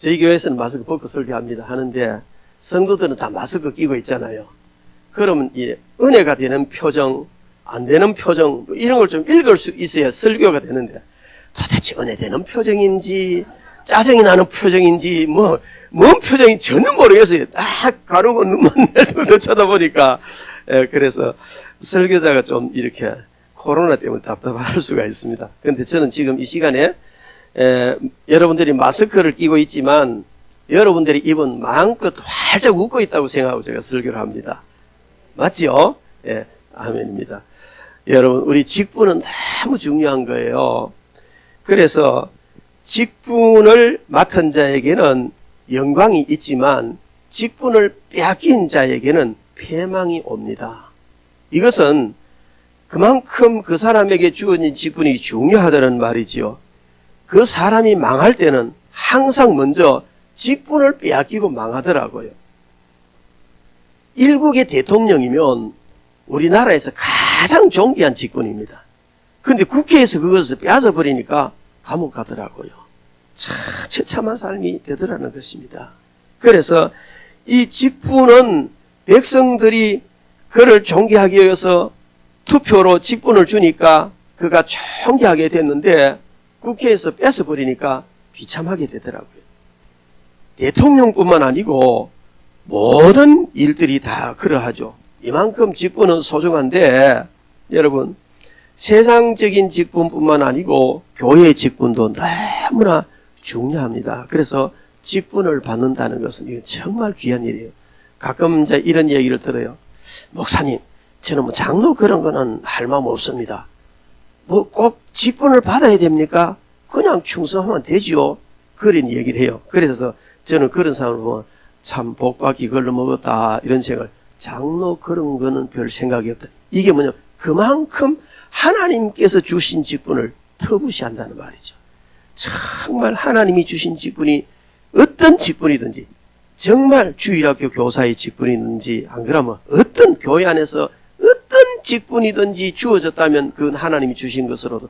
저희 교회에서는 마스크 벗고 설교합니다. 하는데 성도들은 다 마스크 끼고 있잖아요. 그러면 이 은혜가 되는 표정, 안 되는 표정 이런 걸 좀 읽을 수 있어야 설교가 되는데 도대체 은혜 되는 표정인지 짜증이 나는 표정인지 뭔 표정인지 전혀 모르겠어요. 딱 가르고 눈만 내들고 쳐다보니까 그래서 설교자가 좀 이렇게 코로나 때문에 답답할 수가 있습니다. 그런데 저는 지금 이 시간에 여러분들이 마스크를 끼고 있지만 여러분들이 입은 마음껏 활짝 웃고 있다고 생각하고 제가 설교를 합니다. 맞지요? 예, 아멘입니다. 여러분, 우리 직분은 너무 중요한 거예요. 그래서 직분을 맡은 자에게는 영광이 있지만 직분을 빼앗긴 자에게는 패망이 옵니다. 이것은 그만큼 그 사람에게 주어진 직분이 중요하다는 말이지요. 그 사람이 망할 때는 항상 먼저 직분을 빼앗기고 망하더라고요. 일국의 대통령이면 우리나라에서 가장 존귀한 직분입니다. 그런데 국회에서 그것을 빼앗아 버리니까 감옥 가더라고요. 처참한 삶이 되더라는 것입니다. 그래서 이 직분은 백성들이 그를 존귀하게 여겨서 투표로 직분을 주니까 그가 존귀하게 됐는데 국회에서 뺏어버리니까 비참하게 되더라고요. 대통령뿐만 아니고 모든 일들이 다 그러하죠. 이만큼 직분은 소중한데 여러분, 세상적인 직분뿐만 아니고 교회의 직분도 너무나 중요합니다. 그래서 직분을 받는다는 것은 이건 정말 귀한 일이에요. 가끔 이제 이런 얘기를 들어요. 목사님, 저는 장로 그런 거는 할 마음 없습니다. 꼭 직분을 받아야 됩니까? 그냥 충성하면 되지요. 그런 얘기를 해요. 그래서 저는 그런 사람을 보면 참 복받기 걸러 먹었다 이런 생각을, 장로 그런 거는 별 생각이 없다. 이게 뭐냐, 그만큼 하나님께서 주신 직분을 터부시한다는 말이죠. 정말 하나님이 주신 직분이 어떤 직분이든지, 정말 주일학교 교사의 직분이든지, 안 그러면 어떤 교회 안에서 어떤 직분이든지 주어졌다면 그건 하나님이 주신 것으로도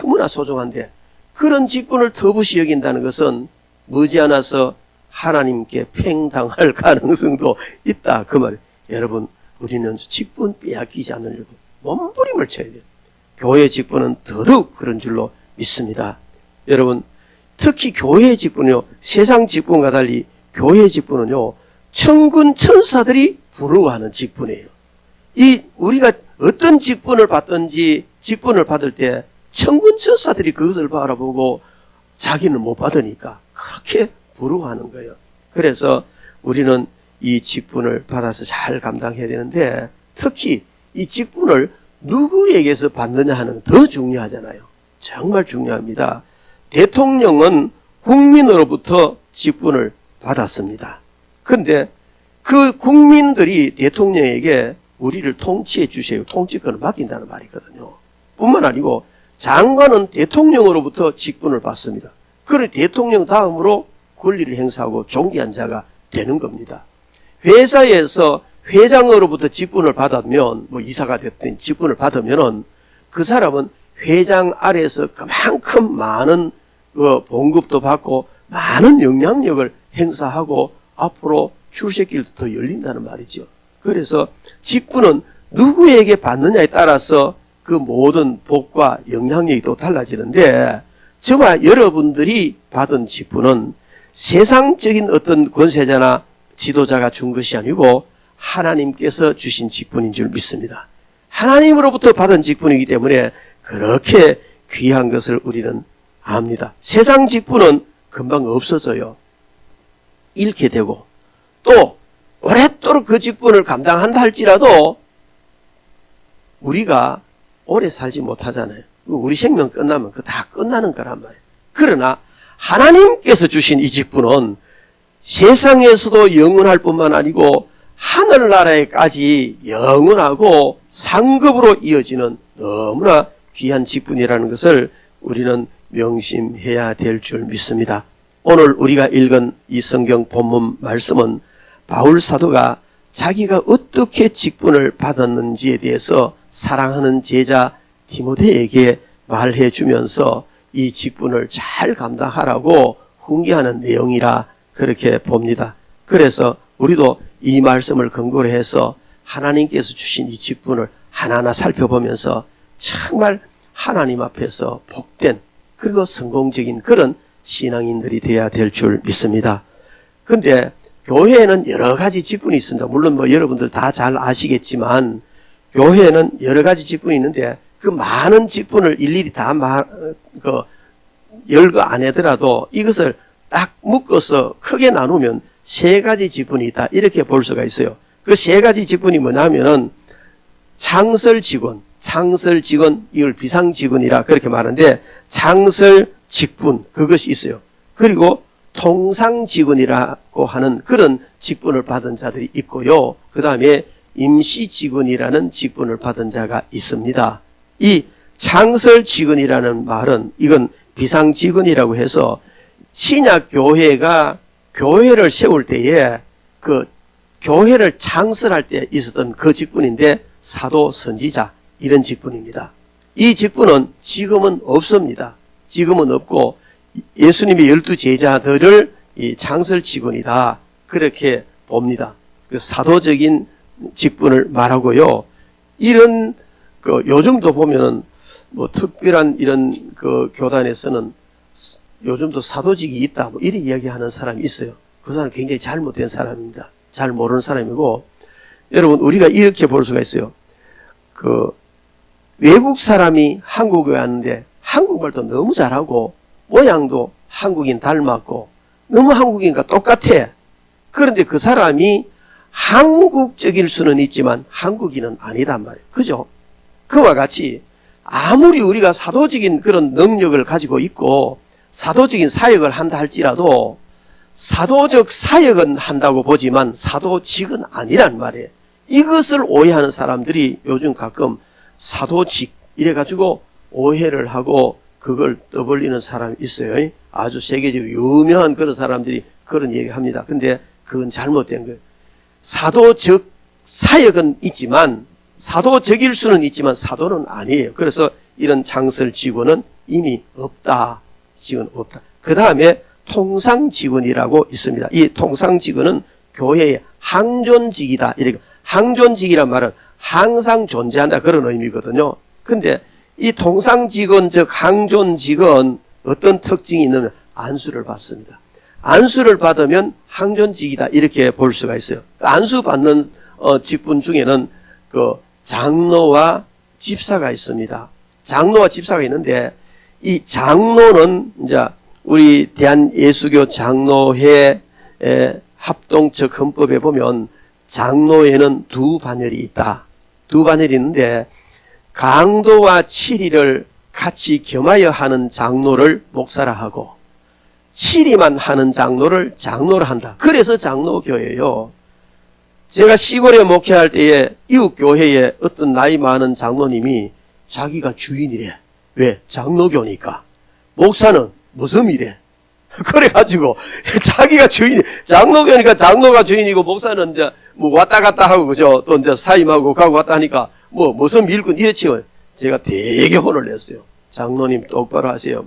너무나 소중한데, 그런 직분을 터부시 여긴다는 것은 머지않아서 하나님께 팽당할 가능성도 있다, 그 말이에요. 여러분, 우리는 직분 빼앗기지 않으려고 몸부림을 쳐야 돼요. 교회 직분은 더더욱 그런 줄로 믿습니다. 여러분, 특히 교회의 직분은요, 세상 직분과 달리 교회의 직분은요, 천군 천사들이 부러워하는 직분이에요. 우리가 어떤 직분을 받든지 직분을 받을 때 천군 천사들이 그것을 바라보고 자기는 못 받으니까 그렇게 부러워하는 거예요. 그래서 우리는 이 직분을 받아서 잘 감당해야 되는데, 특히 이 직분을 누구에게서 받느냐 하는 더 중요하잖아요. 정말 중요합니다. 대통령은 국민으로부터 직분을 받았습니다. 그런데 그 국민들이 대통령에게 우리를 통치해 주세요, 통치권을 맡긴다는 말이거든요. 뿐만 아니고 장관은 대통령으로부터 직분을 받습니다. 그걸 대통령 다음으로 권리를 행사하고 존귀한 자가 되는 겁니다. 회사에서 회장으로부터 직분을 받으면, 이사가 됐든 직분을 받으면은 그 사람은 회장 아래에서 그만큼 많은 봉급도 받고 많은 영향력을 행사하고 앞으로 출세길도 더 열린다는 말이죠. 그래서 직분은 누구에게 받느냐에 따라서 그 모든 복과 영향력이 또 달라지는데, 저와 여러분들이 받은 직분은 세상적인 어떤 권세자나 지도자가 준 것이 아니고 하나님께서 주신 직분인 줄 믿습니다. 하나님으로부터 받은 직분이기 때문에 그렇게 귀한 것을 우리는 압니다. 세상 직분은 금방 없어져요. 잃게 되고, 또 오랫도록 그 직분을 감당한다 할지라도 우리가 오래 살지 못하잖아요. 우리 생명 끝나면 그거 다 끝나는 거란 말이에요. 그러나 하나님께서 주신 이 직분은 세상에서도 영원할 뿐만 아니고 하늘나라에까지 영원하고 상급으로 이어지는 너무나 귀한 직분이라는 것을 우리는 명심해야 될 줄 믿습니다. 오늘 우리가 읽은 이 성경 본문 말씀은 바울 사도가 자기가 어떻게 직분을 받았는지에 대해서 사랑하는 제자 디모데에게 말해 주면서 이 직분을 잘 감당하라고 훈계하는 내용이라 그렇게 봅니다. 그래서 우리도 이 말씀을 근거로 해서 하나님께서 주신 이 직분을 하나하나 살펴보면서 정말 하나님 앞에서 복된 그리고 성공적인 그런 신앙인들이 되어야 될 줄 믿습니다. 근데 교회에는 여러 가지 직분이 있습니다. 물론 뭐 여러분들 다 잘 아시겠지만 교회에는 여러 가지 직분이 있는데 그 많은 직분을 일일이 다 열거 안 하더라도 이것을 딱 묶어서 크게 나누면 세 가지 직분이 있다. 이렇게 볼 수가 있어요. 그 세 가지 직분이 뭐냐면은 창설 직분, 이걸 비상 직분이라 그렇게 말하는데 창설 직분 그것이 있어요. 그리고 통상 직분이라고 하는 그런 직분을 받은 자들이 있고요. 그 다음에 임시 직분이라는 직분을 받은 자가 있습니다. 이 창설 직분이라는 말은 이건 비상 직분이라고 해서 신약 교회가 교회를 세울 때에 그 교회를 창설할 때 있었던 그 직분인데 사도 선지자 이런 직분입니다. 이 직분은 지금은 없습니다. 지금은 없고 예수님의 12 제자들을 이 창설 직분이다 그렇게 봅니다. 그 사도적인 직분을 말하고요. 이런 요즘도 보면은 뭐 특별한 이런 그 교단에서는 요즘도 사도직이 있다 뭐 이런 이야기하는 사람이 있어요. 그 사람은 굉장히 잘못된 사람입니다. 잘 모르는 사람이고 여러분 우리가 이렇게 볼 수가 있어요. 그 외국 사람이 한국에 왔는데 한국말도 너무 잘하고 모양도 한국인 닮았고 너무 한국인과 똑같아. 그런데 그 사람이 한국적일 수는 있지만 한국인은 아니단 말이에요. 그죠? 그와 같이 아무리 우리가 사도적인 그런 능력을 가지고 있고 사도적인 사역을 한다 할지라도 사도적 사역은 한다고 보지만 사도직은 아니란 말이에요. 이것을 오해하는 사람들이 요즘 가끔 사도직 이래가지고 오해를 하고 그걸 떠벌리는 사람이 있어요. 아주 세계적으로 유명한 그런 사람들이 그런 얘기합니다. 근데 그건 잘못된 거예요. 사도적 사역은 있지만 사도적일 수는 있지만 사도는 아니에요. 그래서 이런 창설 직원은 이미 없다. 직원 없다. 그 다음에 통상직원이라고 있습니다. 이 통상직원은 교회의 항존직이다. 이렇게 항존직이란 말은 항상 존재한다 그런 의미거든요. 근데 이 통상직원 즉 항존직은 어떤 특징이 있느냐 안수를 받습니다. 안수를 받으면 항존직이다 이렇게 볼 수가 있어요. 안수 받는 직분 중에는 그 장로와 집사가 있습니다. 장로와 집사가 있는데 이 장로는 이제 우리 대한예수교 장로회 합동적 헌법에 보면 장로에는 두 반열이 있다. 두 반열이 있는데 강도와 치리를 같이 겸하여 하는 장로를 목사라 하고 치리만 하는 장로를 장로라 한다. 그래서 장로교회예요. 제가 시골에 목회할 때에 이웃교회에 어떤 나이 많은 장로님이 자기가 주인이래. 왜? 장로교니까. 목사는 무슨 일에? 그래가지고 자기가 주인이 장로교니까 장로가 주인이고 목사는 이제 뭐 왔다 갔다 하고 그죠? 또 이제 사임하고 가고 왔다 하니까 뭐 무슨 일꾼 이랬지요. 제가 되게 혼을 냈어요. 장로님 똑바로 하세요.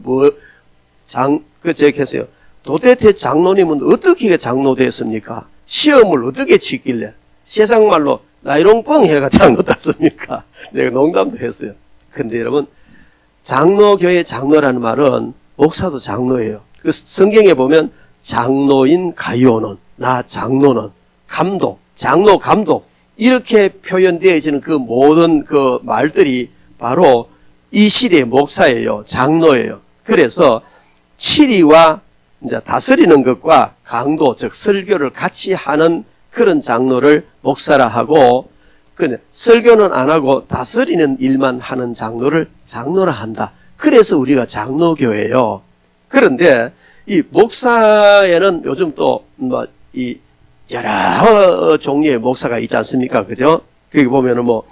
제가 했어요. 도대체 장로님은 어떻게 장로 됐습니까? 시험을 어떻게 치길래? 세상 말로 나이롱뻥 해가 장로 땄습니까? 내가 농담도 했어요. 근데 여러분 장로교회 장로라는 말은 목사도 장로예요. 그 성경에 보면 장로인 가이오는 나 장로는 감독, 장로 감독 이렇게 표현되어지는 그 모든 그 말들이 바로 이 시대의 목사예요. 장로예요. 그래서 치리와 이제 다스리는 것과 강도 즉 설교를 같이 하는 그런 장로를 목사라 하고 근데 설교는 안 하고 다스리는 일만 하는 장로를 장로라 한다. 그래서 우리가 장로교회예요. 그런데 이 목사에는 요즘 또 뭐 이 여러 종류의 목사가 있지 않습니까? 그죠? 거기 보면은 뭐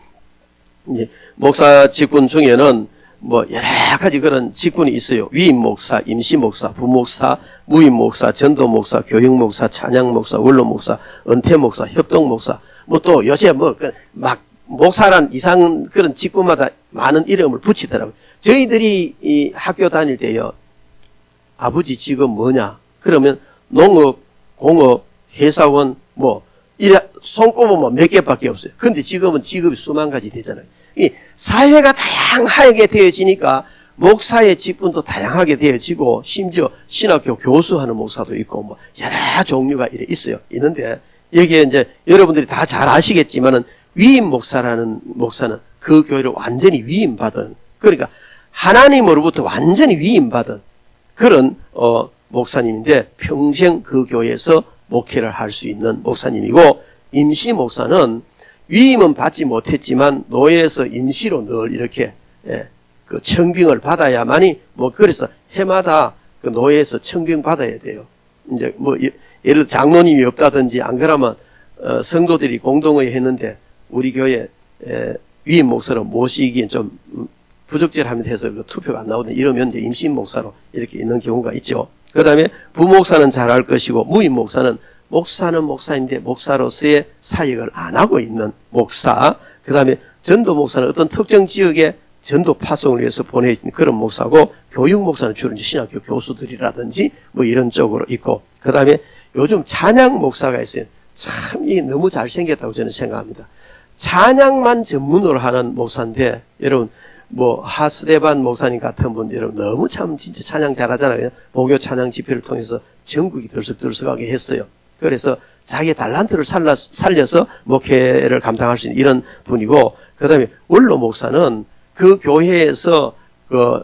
목사 직분 중에는 뭐 여러 가지 그런 직분이 있어요. 위임 목사, 임시 목사, 부목사, 무임 목사, 전도 목사, 교육 목사, 찬양 목사, 원로 목사, 은퇴 목사, 협동 목사. 뭐 또 요새 뭐 막 목사란 이상 그런 직분마다 많은 이름을 붙이더라고요. 저희들이 이 학교 다닐 때요. 아버지 직업 뭐냐? 그러면 농업, 공업, 회사원, 뭐, 이래 손꼽으면 몇 개밖에 없어요. 근데 지금은 직업이 수만 가지 되잖아요. 이 사회가 다양하게 되어지니까 목사의 직분도 다양하게 되어지고 심지어 신학교 교수하는 목사도 있고 뭐 여러 종류가 이래 있어요. 있는데 여기에 이제 여러분들이 다 잘 아시겠지만은 위임 목사라는 목사는 그 교회를 완전히 위임받은, 그러니까 하나님으로부터 완전히 위임받은 그런 목사님인데 평생 그 교회에서 목회를 할 수 있는 목사님이고, 임시 목사는 위임은 받지 못했지만 노예에서 임시로 늘 이렇게 그 청빙을 받아야만이, 뭐 그래서 해마다 그 노예에서 청빙 받아야 돼요. 이제 뭐 예를 들어 장로님이 없다든지 안 그러면 성도들이 공동회의 했는데 우리 교회 위임 목사로 모시기엔 좀 부적절하면 해서 그 투표가 안 나오든 이러면 이제 임시 목사로 이렇게 있는 경우가 있죠. 그 다음에 부목사는 잘할 것이고, 무임 목사는 목사는 목사인데 목사로서의 사역을 안 하고 있는 목사. 그 다음에 전도 목사는 어떤 특정 지역에 전도 파송을 위해서 보내진 그런 목사고, 교육 목사는 주로 이제 신학교 교수들이라든지 뭐 이런 쪽으로 있고, 그 다음에 요즘 찬양 목사가 있어요. 참 이게 너무 잘생겼다고 저는 생각합니다. 찬양만 전문으로 하는 목사인데, 여러분 뭐 하스데반 목사님 같은 분 여러분 너무 참 진짜 찬양 잘하잖아요. 목요 찬양 집회를 통해서 전국이 들썩들썩하게 했어요. 그래서 자기의 달란트를 살려서 목회를 감당할 수 있는 이런 분이고, 그 다음에 원로 목사는 그 교회에서 그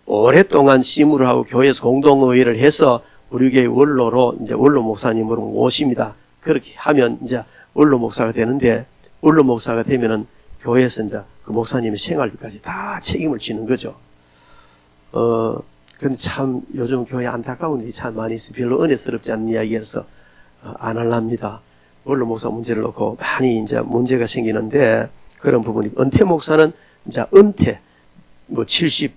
오랫동안 시무를 하고 교회에서 공동의회를 해서 우리 교회 원로로 이제 원로 목사님으로 모십니다. 그렇게 하면 이제 원로 목사가 되는데, 원로 목사가 되면은 교회에서 이제 그 목사님의 생활비까지 다 책임을 지는 거죠. 근데 참 요즘 교회에 안타까운 일이 참 많이 있어요. 별로 은혜스럽지 않은 이야기여서 안 하랍니다. 원로 목사 문제를 놓고 많이 이제 문제가 생기는데, 그런 부분이, 은퇴 목사는 이제 은퇴, 뭐 70,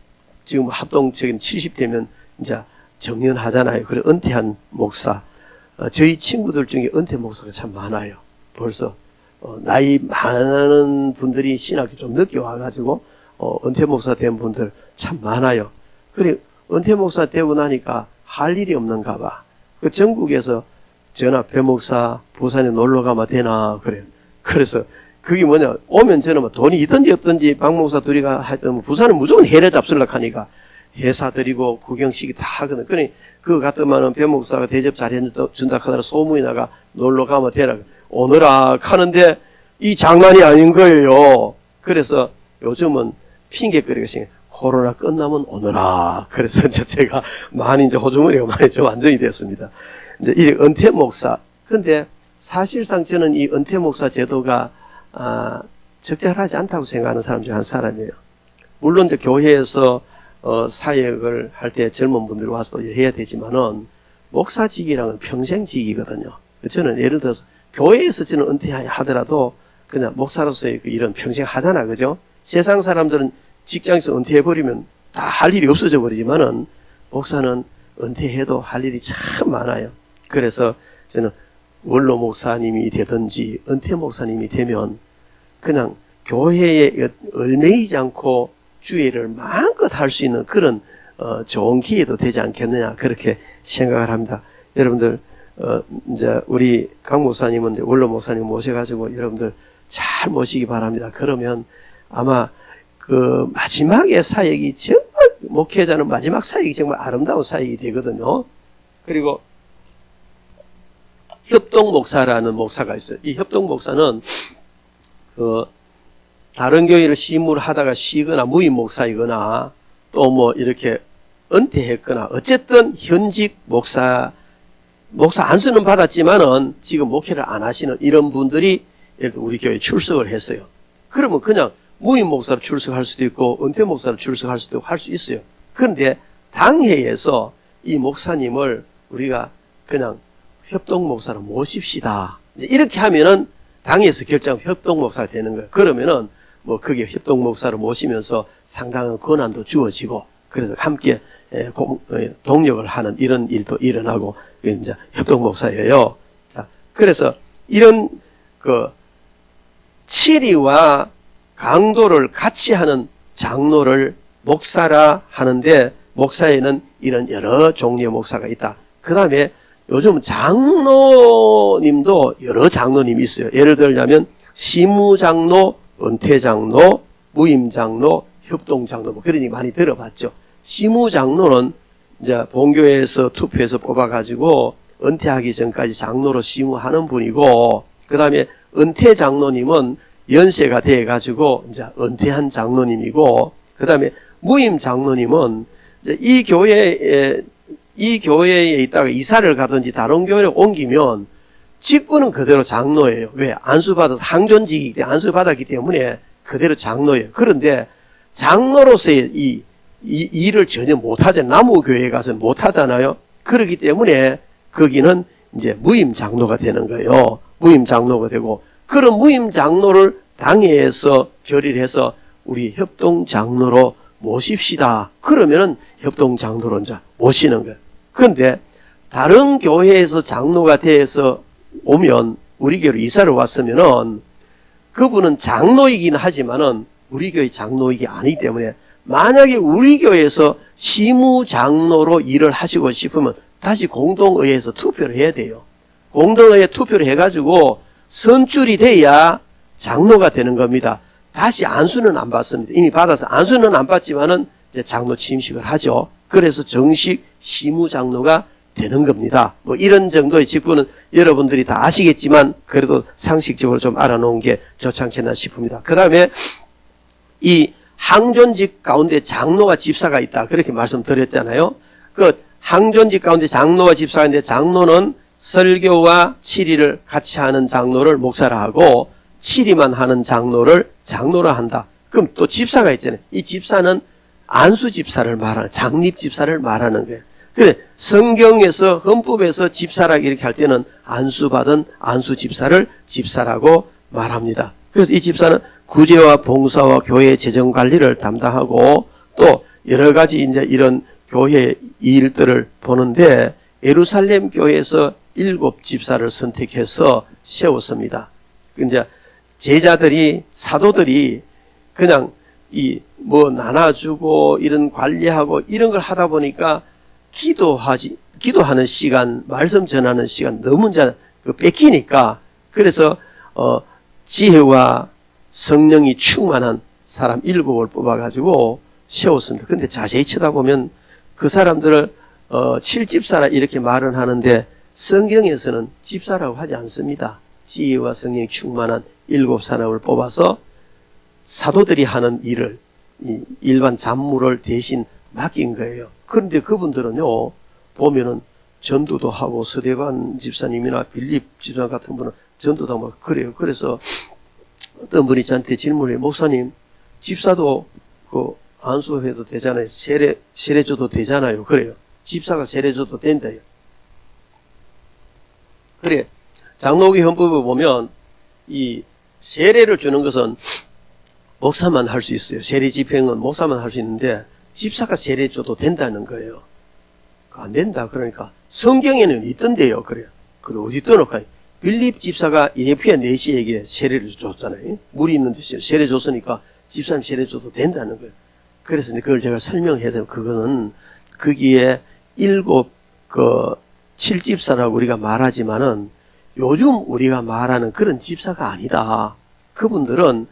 지금 합동적인 70 되면 이제 정년하잖아요. 그래, 은퇴한 목사. 저희 친구들 중에 은퇴 목사가 참 많아요. 벌써. 나이 많은 분들이 신학교 좀 늦게 와가지고, 은퇴 목사 된 분들 참 많아요. 그래, 은퇴 목사 되고 나니까 할 일이 없는가 봐. 그 전국에서 전화, 배 목사, 부산에 놀러 가면 되나, 그래요. 그래서 그게 뭐냐, 오면 저는 뭐 돈이 있든지 없든지 박 목사 둘이가 하여튼 부산은 무조건 해를 잡수려고 하니까 회사 드리고 구경시기 다 하거든. 그러니 그거 같으면은 배 목사가 대접 잘 해준다 하더라 소문이 나가 놀러 가면 되라. 오느라 하는데 이 장난이 아닌 거예요. 그래서 요즘은 핑계거리가 생겨. 코로나 끝나면 오느라. 그래서 이제 제가 많이 이제 호주머니가 많이 좀 안정이 됐습니다. 이제 이 은퇴 목사. 근데 사실상 저는 이 은퇴 목사 제도가 적절하지 않다고 생각하는 사람 중 한 사람이에요. 물론 이제 교회에서 사역을 할 때 젊은 분들이 와서 해야 되지만은 목사직이랑은 평생직이거든요. 저는 예를 들어서 교회에서 저는 은퇴하더라도 그냥 목사로서의 이런 평생 하잖아, 그죠? 세상 사람들은 직장에서 은퇴해버리면 다 할 일이 없어져 버리지만은 목사는 은퇴해도 할 일이 참 많아요. 그래서 저는 원로 목사님이 되든지 은퇴 목사님이 되면 그냥 교회에 얽매이지 않고 주의를 마음껏 할 수 있는 그런 좋은 기회도 되지 않겠느냐, 그렇게 생각을 합니다. 여러분들 이제 우리 강 목사님은 이제 원로 목사님 모셔가지고 여러분들 잘 모시기 바랍니다. 그러면 아마 그 마지막에 사역이 정말, 목회자는 마지막 사역이 정말 아름다운 사역이 되거든요. 그리고 협동 목사라는 목사가 있어요. 이 협동 목사는 그 다른 교회를 시무를 하다가 쉬거나 무임 목사이거나 또 뭐 이렇게 은퇴했거나 어쨌든 현직 목사 안수는 받았지만은 지금 목회를 안 하시는 이런 분들이 예를 들어 우리 교회에 출석을 했어요. 그러면 그냥 무임 목사로 출석할 수도 있고 은퇴 목사로 출석할 수도 있고 할 수 있어요. 그런데 당회에서 이 목사님을 우리가 그냥 협동 목사로 모십시다. 이렇게 하면은 당에서 결정 협동 목사가 되는 거예요. 그러면은 뭐 그게 협동 목사로 모시면서 상당한 권한도 주어지고, 그래서 함께 동력을 하는 이런 일도 일어나고, 이제 협동 목사예요. 자, 그래서 이런 그 치리와 강도를 같이 하는 장로를 목사라 하는데, 목사에는 이런 여러 종류의 목사가 있다. 그 다음에 요즘 장로님도 여러 장로님이 있어요. 예를 들자면 시무장로, 은퇴장로, 무임장로, 협동장로 뭐 그런 얘기 많이 들어봤죠. 시무장로는 이제 본교회에서 투표해서 뽑아가지고 은퇴하기 전까지 장로로 시무하는 분이고, 그 다음에 은퇴장로님은 연세가 돼가지고 이제 은퇴한 장로님이고, 그 다음에 무임장로님은 이제 이 교회에 있다가 이사를 가든지 다른 교회를 옮기면 직분은 그대로 장로예요. 왜? 안수받아서 항존직이기 때문에 안수받았기 때문에 그대로 장로예요. 그런데 장로로서의 이 일을 전혀 못하잖아요. 나무교회에 가서 못하잖아요. 그렇기 때문에 거기는 이제 무임장로가 되는 거예요. 무임장로가 되고, 그런 무임장로를 당회에서 결의를 해서 우리 협동장로로 모십시다. 그러면은 협동장로로 이제 모시는 거예요. 그런데 다른 교회에서 장로가 돼서 오면 우리 교회로 이사를 왔으면은 그분은 장로이긴 하지만은 우리 교회 장로이기 아니기 때문에 만약에 우리 교회에서 시무장로로 일을 하시고 싶으면 다시 공동의회에서 투표를 해야 돼요. 공동의회 투표를 해가지고 선출이 돼야 장로가 되는 겁니다. 다시 안수는 안 받습니다. 이미 받아서 안수는 안 받지만은 이제 장로 취임식을 하죠. 그래서 정식 시무장로가 되는 겁니다. 뭐 이런 정도의 직분은 여러분들이 다 아시겠지만 그래도 상식적으로 좀 알아놓은 게 좋지 않겠나 싶습니다. 그 다음에 이 항존직 가운데 장로와 집사가 있다. 그렇게 말씀드렸잖아요. 그 항존직 가운데 장로와 집사가 있는데, 장로는 설교와 치리를 같이 하는 장로를 목사라 하고 치리만 하는 장로를 장로라 한다. 그럼 또 집사가 있잖아요. 이 집사는 안수 집사를 말하는, 장립 집사를 말하는 거예요. 그래, 성경에서 헌법에서 집사라 이렇게 할 때는 안수받은 안수 집사를 집사라고 말합니다. 그래서 이 집사는 구제와 봉사와 교회 재정 관리를 담당하고 또 여러 가지 이제 이런 교회 일들을 보는데, 예루살렘 교회에서 7 집사를 선택해서 세웠습니다. 이제 제자들이, 사도들이 그냥 뭐 나눠주고 이런 관리하고 이런 걸 하다 보니까 기도하는 시간, 말씀 전하는 시간 너무 이제 뺏기니까, 그래서 지혜와 성령이 충만한 사람 7을 뽑아가지고 세웠습니다. 근데 자세히 쳐다보면 그 사람들을 7집사라 이렇게 말은 하는데 성경에서는 집사라고 하지 않습니다. 지혜와 성령이 충만한 7 사람을 뽑아서 사도들이 하는 일을, 일반 잡무를 대신 맡긴 거예요. 그런데 그분들은요, 보면은 전도도 하고, 서대관 집사님이나 빌립 집사 같은 분은 전도도 하고 그래요. 그래서 어떤 분이 저한테 질문해요. 목사님, 집사도 그 안수해도 되잖아요. 세례 줘도 되잖아요. 그래요. 집사가 세례 줘도 된다요. 그래, 장로교 헌법을 보면 이 세례를 주는 것은 목사만 할 수 있어요. 세례 집행은 목사만 할 수 있는데 집사가 세례 줘도 된다는 거예요. 안 된다. 그러니까 성경에는 있던데요. 그래요. 그래, 어디 떠놓고 빌립 집사가 예피아 네시에게 세례를 줬잖아요. 물이 있는 데서 세례 줬으니까 집사님 세례 줘도 된다는 거예요. 그래서 그걸 제가 설명해야 되면, 그거는 거기에 7집사라고 우리가 말하지만은 요즘 우리가 말하는 그런 집사가 아니다. 그분들은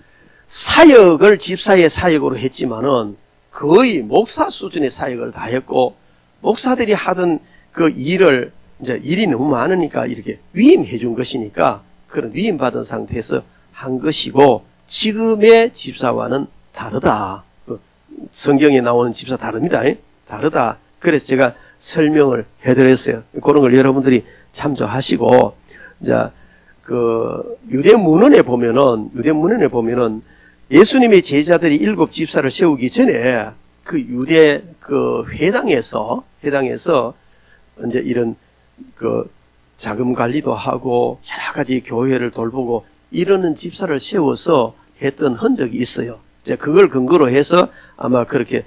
사역을 집사의 사역으로 했지만은 거의 목사 수준의 사역을 다 했고, 목사들이 하던 그 일을 이제 일이 너무 많으니까 이렇게 위임해 준 것이니까 그런 위임받은 상태에서 한 것이고, 지금의 집사와는 다르다. 성경에 나오는 집사 다릅니다. 다르다. 그래서 제가 설명을 해드렸어요. 그런 걸 여러분들이 참조하시고, 이제 유대문헌에 보면은 예수님의 제자들이 7 집사를 세우기 전에 그 유대 회당에서 이제 이런 자금 관리도 하고 여러 가지 교회를 돌보고 이러는 집사를 세워서 했던 흔적이 있어요. 그걸 근거로 해서 아마 그렇게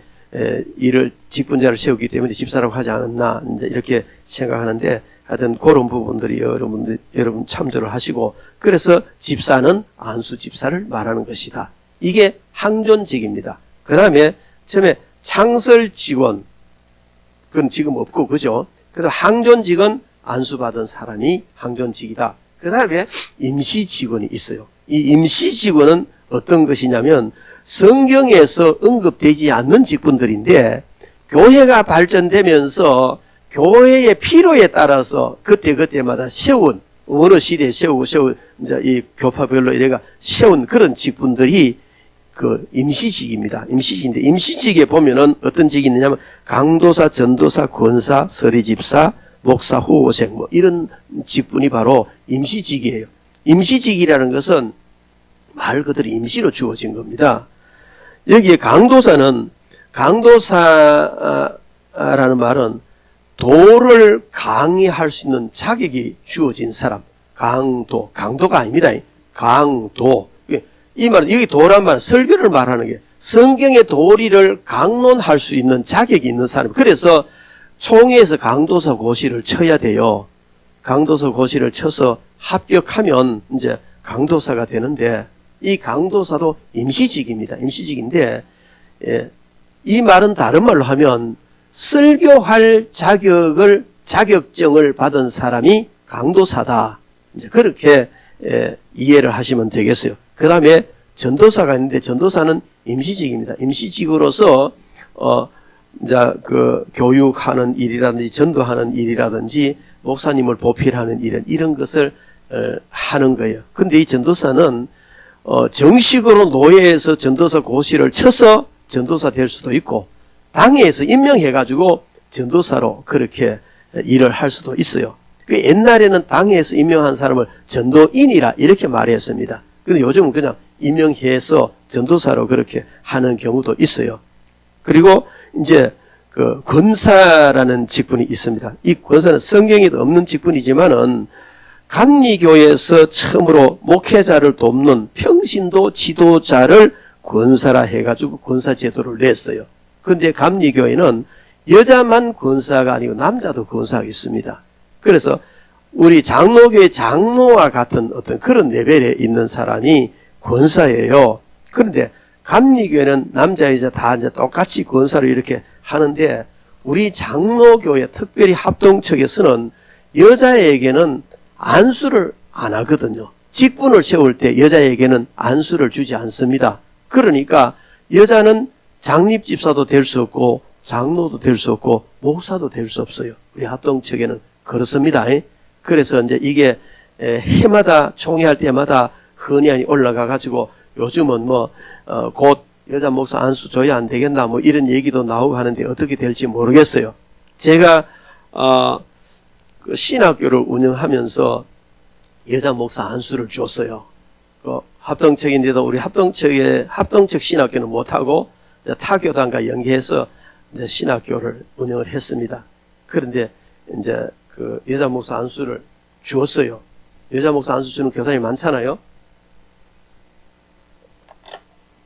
일을 직분자를 세우기 때문에 집사라고 하지 않았나 이제 이렇게 생각하는데, 하여튼 그런 부분들이 여러분 참조를 하시고, 그래서 집사는 안수 집사를 말하는 것이다. 이게 항존직입니다. 그 다음에 처음에 창설 직원, 그건 지금 없고, 그죠? 그래서 항존직은 안수받은 사람이 항존직이다. 그 다음에 임시직원이 있어요. 이 임시직원은 어떤 것이냐면 성경에서 언급되지 않는 직분들인데 교회가 발전되면서 교회의 필요에 따라서 그때그때마다 세운 어느 시대에 세우고 이제 이 교파별로 이래가 세운 그런 직분들이 그 임시직입니다. 임시직인데 임시직에 보면은 어떤 직이 있느냐면 강도사, 전도사, 권사, 서리집사, 목사, 후보생 뭐 이런 직분이 바로 임시직이에요. 임시직이라는 것은 말 그대로 임시로 주어진 겁니다. 여기에 강도사라는 말은 도를 강의할 수 있는 자격이 주어진 사람. 강도가 아닙니다. 강도. 이 말은, 여기 도란 말은 설교를 말하는 게 성경의 도리를 강론할 수 있는 자격이 있는 사람. 그래서 총회에서 강도사 고시를 쳐야 돼요. 강도사 고시를 쳐서 합격하면 이제 강도사가 되는데 이 강도사도 임시직입니다. 임시직인데, 이 말은 다른 말로 하면 설교할 자격증을 받은 사람이 강도사다. 이제 그렇게 이해를 하시면 되겠어요. 그 다음에 전도사가 있는데 전도사는 임시직입니다. 임시직으로서 이제 그 교육하는 일이라든지 전도하는 일이라든지 목사님을 보필하는 이런 것을 하는 거예요. 근데 이 전도사는 정식으로 노예에서 전도사 고시를 쳐서 전도사 될 수도 있고 당회에서 임명해가지고 전도사로 그렇게 일을 할 수도 있어요. 그 옛날에는 당회에서 임명한 사람을 전도인이라 이렇게 말했습니다. 근데 요즘은 그냥 임명해서 전도사로 그렇게 하는 경우도 있어요. 그리고 이제 그 권사라는 직분이 있습니다. 이 권사는 성경에도 없는 직분이지만은 감리교에서 처음으로 목회자를 돕는 평신도 지도자를 권사라 해가지고 권사 제도를 냈어요. 그런데 감리교회는 여자만 권사가 아니고 남자도 권사가 있습니다. 그래서 우리 장로교회 장로와 같은 어떤 그런 레벨에 있는 사람이 권사예요. 그런데 감리교회는 남자 여자 다 이제 똑같이 권사를 이렇게 하는데 우리 장로교회 특별히 합동측에서는 여자에게는 안수를 안 하거든요. 직분을 세울 때 여자에게는 안수를 주지 않습니다. 그러니까 여자는 장립집사도 될 수 없고 장로도 될 수 없고 목사도 될 수 없어요. 우리 합동측에는 그렇습니다. 그래서 이제 이게 해마다 총회할 때마다 헌의안이 올라가 가지고 요즘은 곧 여자 목사 안수 줘야 안 되겠나 뭐 이런 얘기도 나오고 하는데 어떻게 될지 모르겠어요. 제가 그 신학교를 운영하면서 여자 목사 안수를 줬어요. 그 합동측인데도 우리 합동측 신학교는 못하고 타교단과 연계해서 이제 신학교를 운영을 했습니다. 그런데 이제 그 여자 목사 안수를 주었어요. 여자 목사 안수 주는 교단이 많잖아요.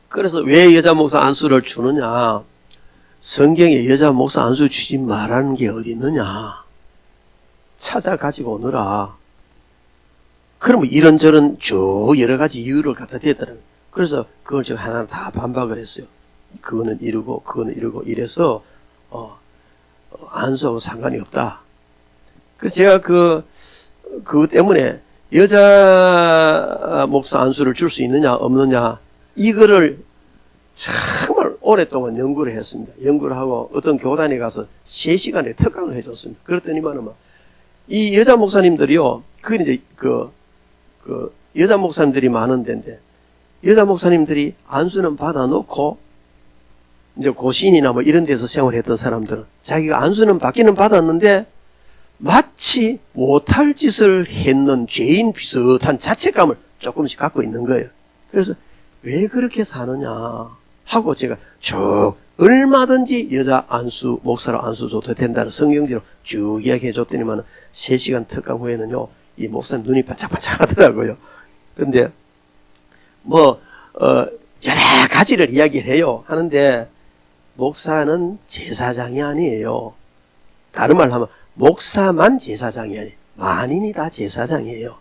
그래서 왜 여자 목사 안수를 주느냐? 성경에 여자 목사 안수 주지 말라는 게 어디 있느냐? 찾아 가지고 오느라. 그러면 이런저런 쭉 여러 가지 이유를 갖다 대더라고요. 그래서 그걸 제가 하나 다 반박을 했어요. 그거는 이러고 그거는 이러고 이래서 안수하고 상관이 없다. 그래서 제가 그것 때문에 여자 목사 안수를 줄 수 있느냐 없느냐 이거를 정말 오랫동안 연구를 했습니다. 연구를 하고 어떤 교단에 가서 3시간에 특강을 해줬습니다. 그랬더니만은 이 여자 목사님들이요, 그게 이제 그 여자 목사님들이 많은 데인데 여자 목사님들이 안수는 받아놓고 이제 고신이나 뭐 이런 데서 생활했던 사람들은 자기가 안수는 받기는 받았는데 마치 못할 짓을 했는 죄인 비슷한 자책감을 조금씩 갖고 있는 거예요. 그래서 왜 그렇게 사느냐 하고 제가 쭉 얼마든지 여자 안수, 목사로 안수 줘도 된다는 성경대로 쭉 이야기해 줬더니만 3시간 특강 후에는요, 이 목사님 눈이 반짝반짝 하더라고요. 근데 여러 가지를 이야기를 해요. 하는데 목사는 제사장이 아니에요. 다른 말로 하면 목사만 제사장이 아니에요. 만인이 다 제사장이에요.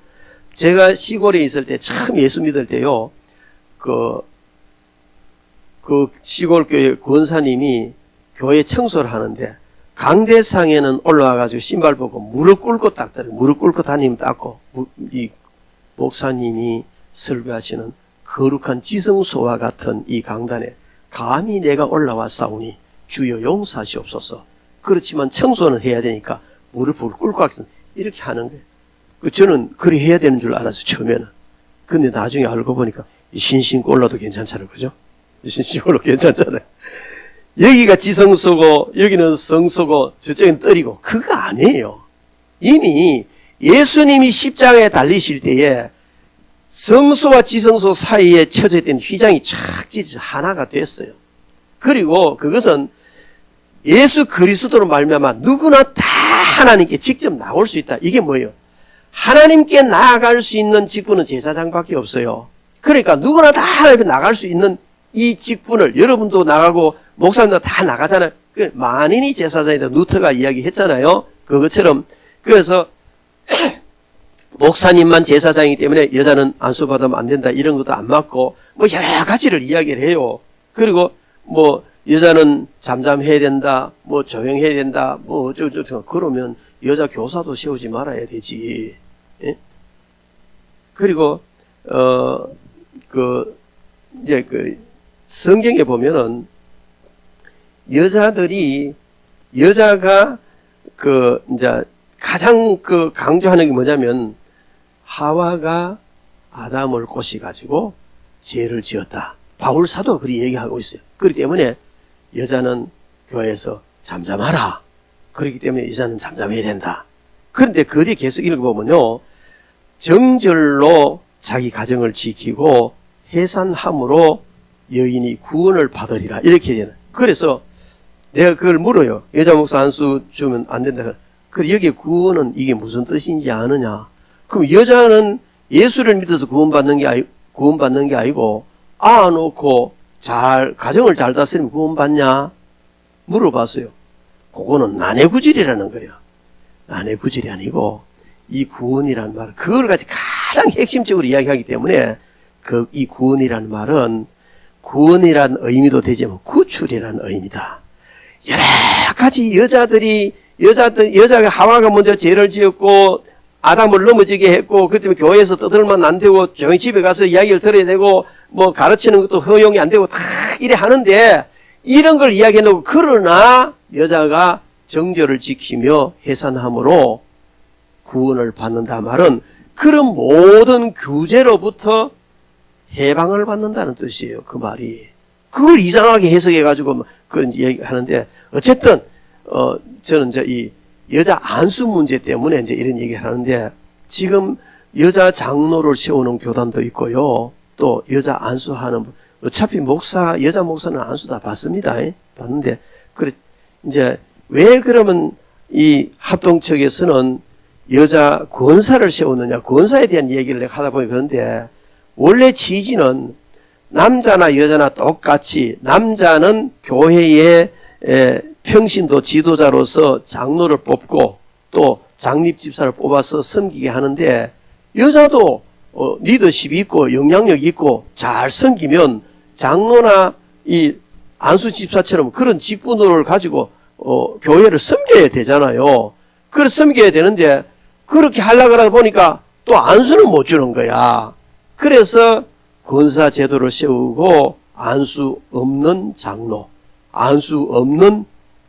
제가 시골에 있을 때 처음 예수 믿을 때요, 그 시골 교회 권사님이 교회 청소를 하는데 강대상에는 올라와가지고 신발 벗고 무릎 꿇고 닦더래. 무릎 꿇고 다니면 닦고, 이 목사님이 설교하시는 거룩한 지성소와 같은 이 강단에 감히 내가 올라와 싸우니 주여 용서하시옵소서. 그렇지만 청소는 해야 되니까 무릎을 꿇고 하겠습니다. 이렇게 하는 거예요. 저는 그리 해야 되는 줄 알았어요, 처음에는. 근데 나중에 알고 보니까 신신고 올라도 괜찮잖아요, 그죠? 신신고 올라도 괜찮잖아요. 여기가 지성소고 여기는 성소고 저쪽은 뜰이고 그거 아니에요. 이미 예수님이 십자가에 달리실 때에 성소와 지성소 사이에 쳐져 있던 휘장이 쫙 찢어져 하나가 됐어요. 그리고 그것은 예수 그리스도로 말미암아 누구나 다 하나님께 직접 나올 수 있다. 이게 뭐예요? 하나님께 나아갈 수 있는 직분은 제사장밖에 없어요. 그러니까 누구나 다 하나님께 나갈 수 있는 이 직분을 여러분도 나가고 목사님도 다 나가잖아요. 만인이 제사장이다. 루터가 이야기했잖아요. 그것처럼 그래서 목사님만 제사장이기 때문에 여자는 안수받으면 안 된다. 이런 것도 안 맞고 뭐 여러 가지를 이야기를 해요. 그리고 뭐 여자는 잠잠해야 된다. 뭐 조용해야 된다. 뭐 어쩌고저쩌고 그러면 여자 교사도 세우지 말아야 되지. 예? 그리고 이제 성경에 보면은 여자가 이제 가장 강조하는 게 뭐냐면 하와가 아담을 꼬시가지고 죄를 지었다. 바울 사도가 그렇게 얘기하고 있어요. 그렇기 때문에 여자는 교회에서 잠잠하라. 그렇기 때문에 여자는 잠잠해야 된다. 그런데 그 뒤에 계속 읽어보면요. 정절로 자기 가정을 지키고 해산함으로 여인이 구원을 받으리라. 이렇게 되는. 그래서 내가 그걸 물어요. 여자 목사 안수 주면 안 된다. 그래 여기에 구원은 이게 무슨 뜻인지 아느냐? 그럼 여자는 예수를 믿어서 구원받는 게 아니고 놓고 가정을 잘 다스리면 구원받냐? 물어봤어요. 그거는 난해구질이라는 거예요. 난해구질이 아니고 이 구원이라는 말은 그걸 가지고 가장 핵심적으로 이야기하기 때문에 이 구원이라는 말은 구원이라는 의미도 되지만 구출이라는 의미다. 여러 가지 여자가 하와가 먼저 죄를 지었고 아담을 넘어지게 했고 그 때문에 교회에서 떠들면 안 되고 조용히 집에 가서 이야기를 들어야 되고 뭐 가르치는 것도 허용이 안 되고 다 이래 하는데 이런 걸 이야기해 놓고 그러나 여자가 정절을 지키며 해산함으로 구원을 받는다 말은 그런 모든 규제로부터 해방을 받는다는 뜻이에요. 그 말이. 그걸 이상하게 해석해가지고 그런 얘기하는데 어쨌든 저는 이제 이 여자 안수 문제 때문에 이제 이런 얘기를 하는데 지금 여자 장로를 세우는 교단도 있고요. 또 여자 안수하는 어차피 여자 목사는 안수 다 받습니다. 받는데 그래 이제 왜 그러면 이 합동측에서는 여자 권사를 세우느냐 권사에 대한 얘기를 하다 보니 그런데 원래 취지는 남자나 여자나 똑같이 남자는 교회의 평신도 지도자로서 장로를 뽑고 또 장립집사를 뽑아서 섬기게 하는데 여자도 리더십이 있고 영향력이 있고 잘 섬기면 장로나 이 안수집사처럼 그런 직분을 가지고 교회를 섬겨야 되잖아요. 그래서 섬겨야 되는데 그렇게 하려고 하다 보니까 또 안수는 못 주는 거야. 그래서 권사 제도를 세우고 안수 없는 장로, 안수 없는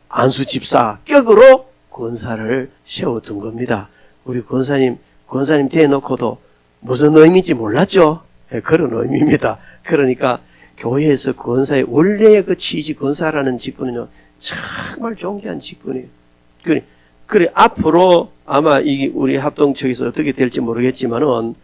안수집사 격으로 권사를 세워둔 겁니다. 우리 권사님 대놓고도 무슨 의미인지 몰랐죠? 네, 그런 의미입니다. 그러니까 교회에서 권사의 원래의 그 취지 권사라는 직분은요 정말 존귀한 직분이에요. 그래 앞으로 아마 이 우리 합동측에서 어떻게 될지 모르겠지만은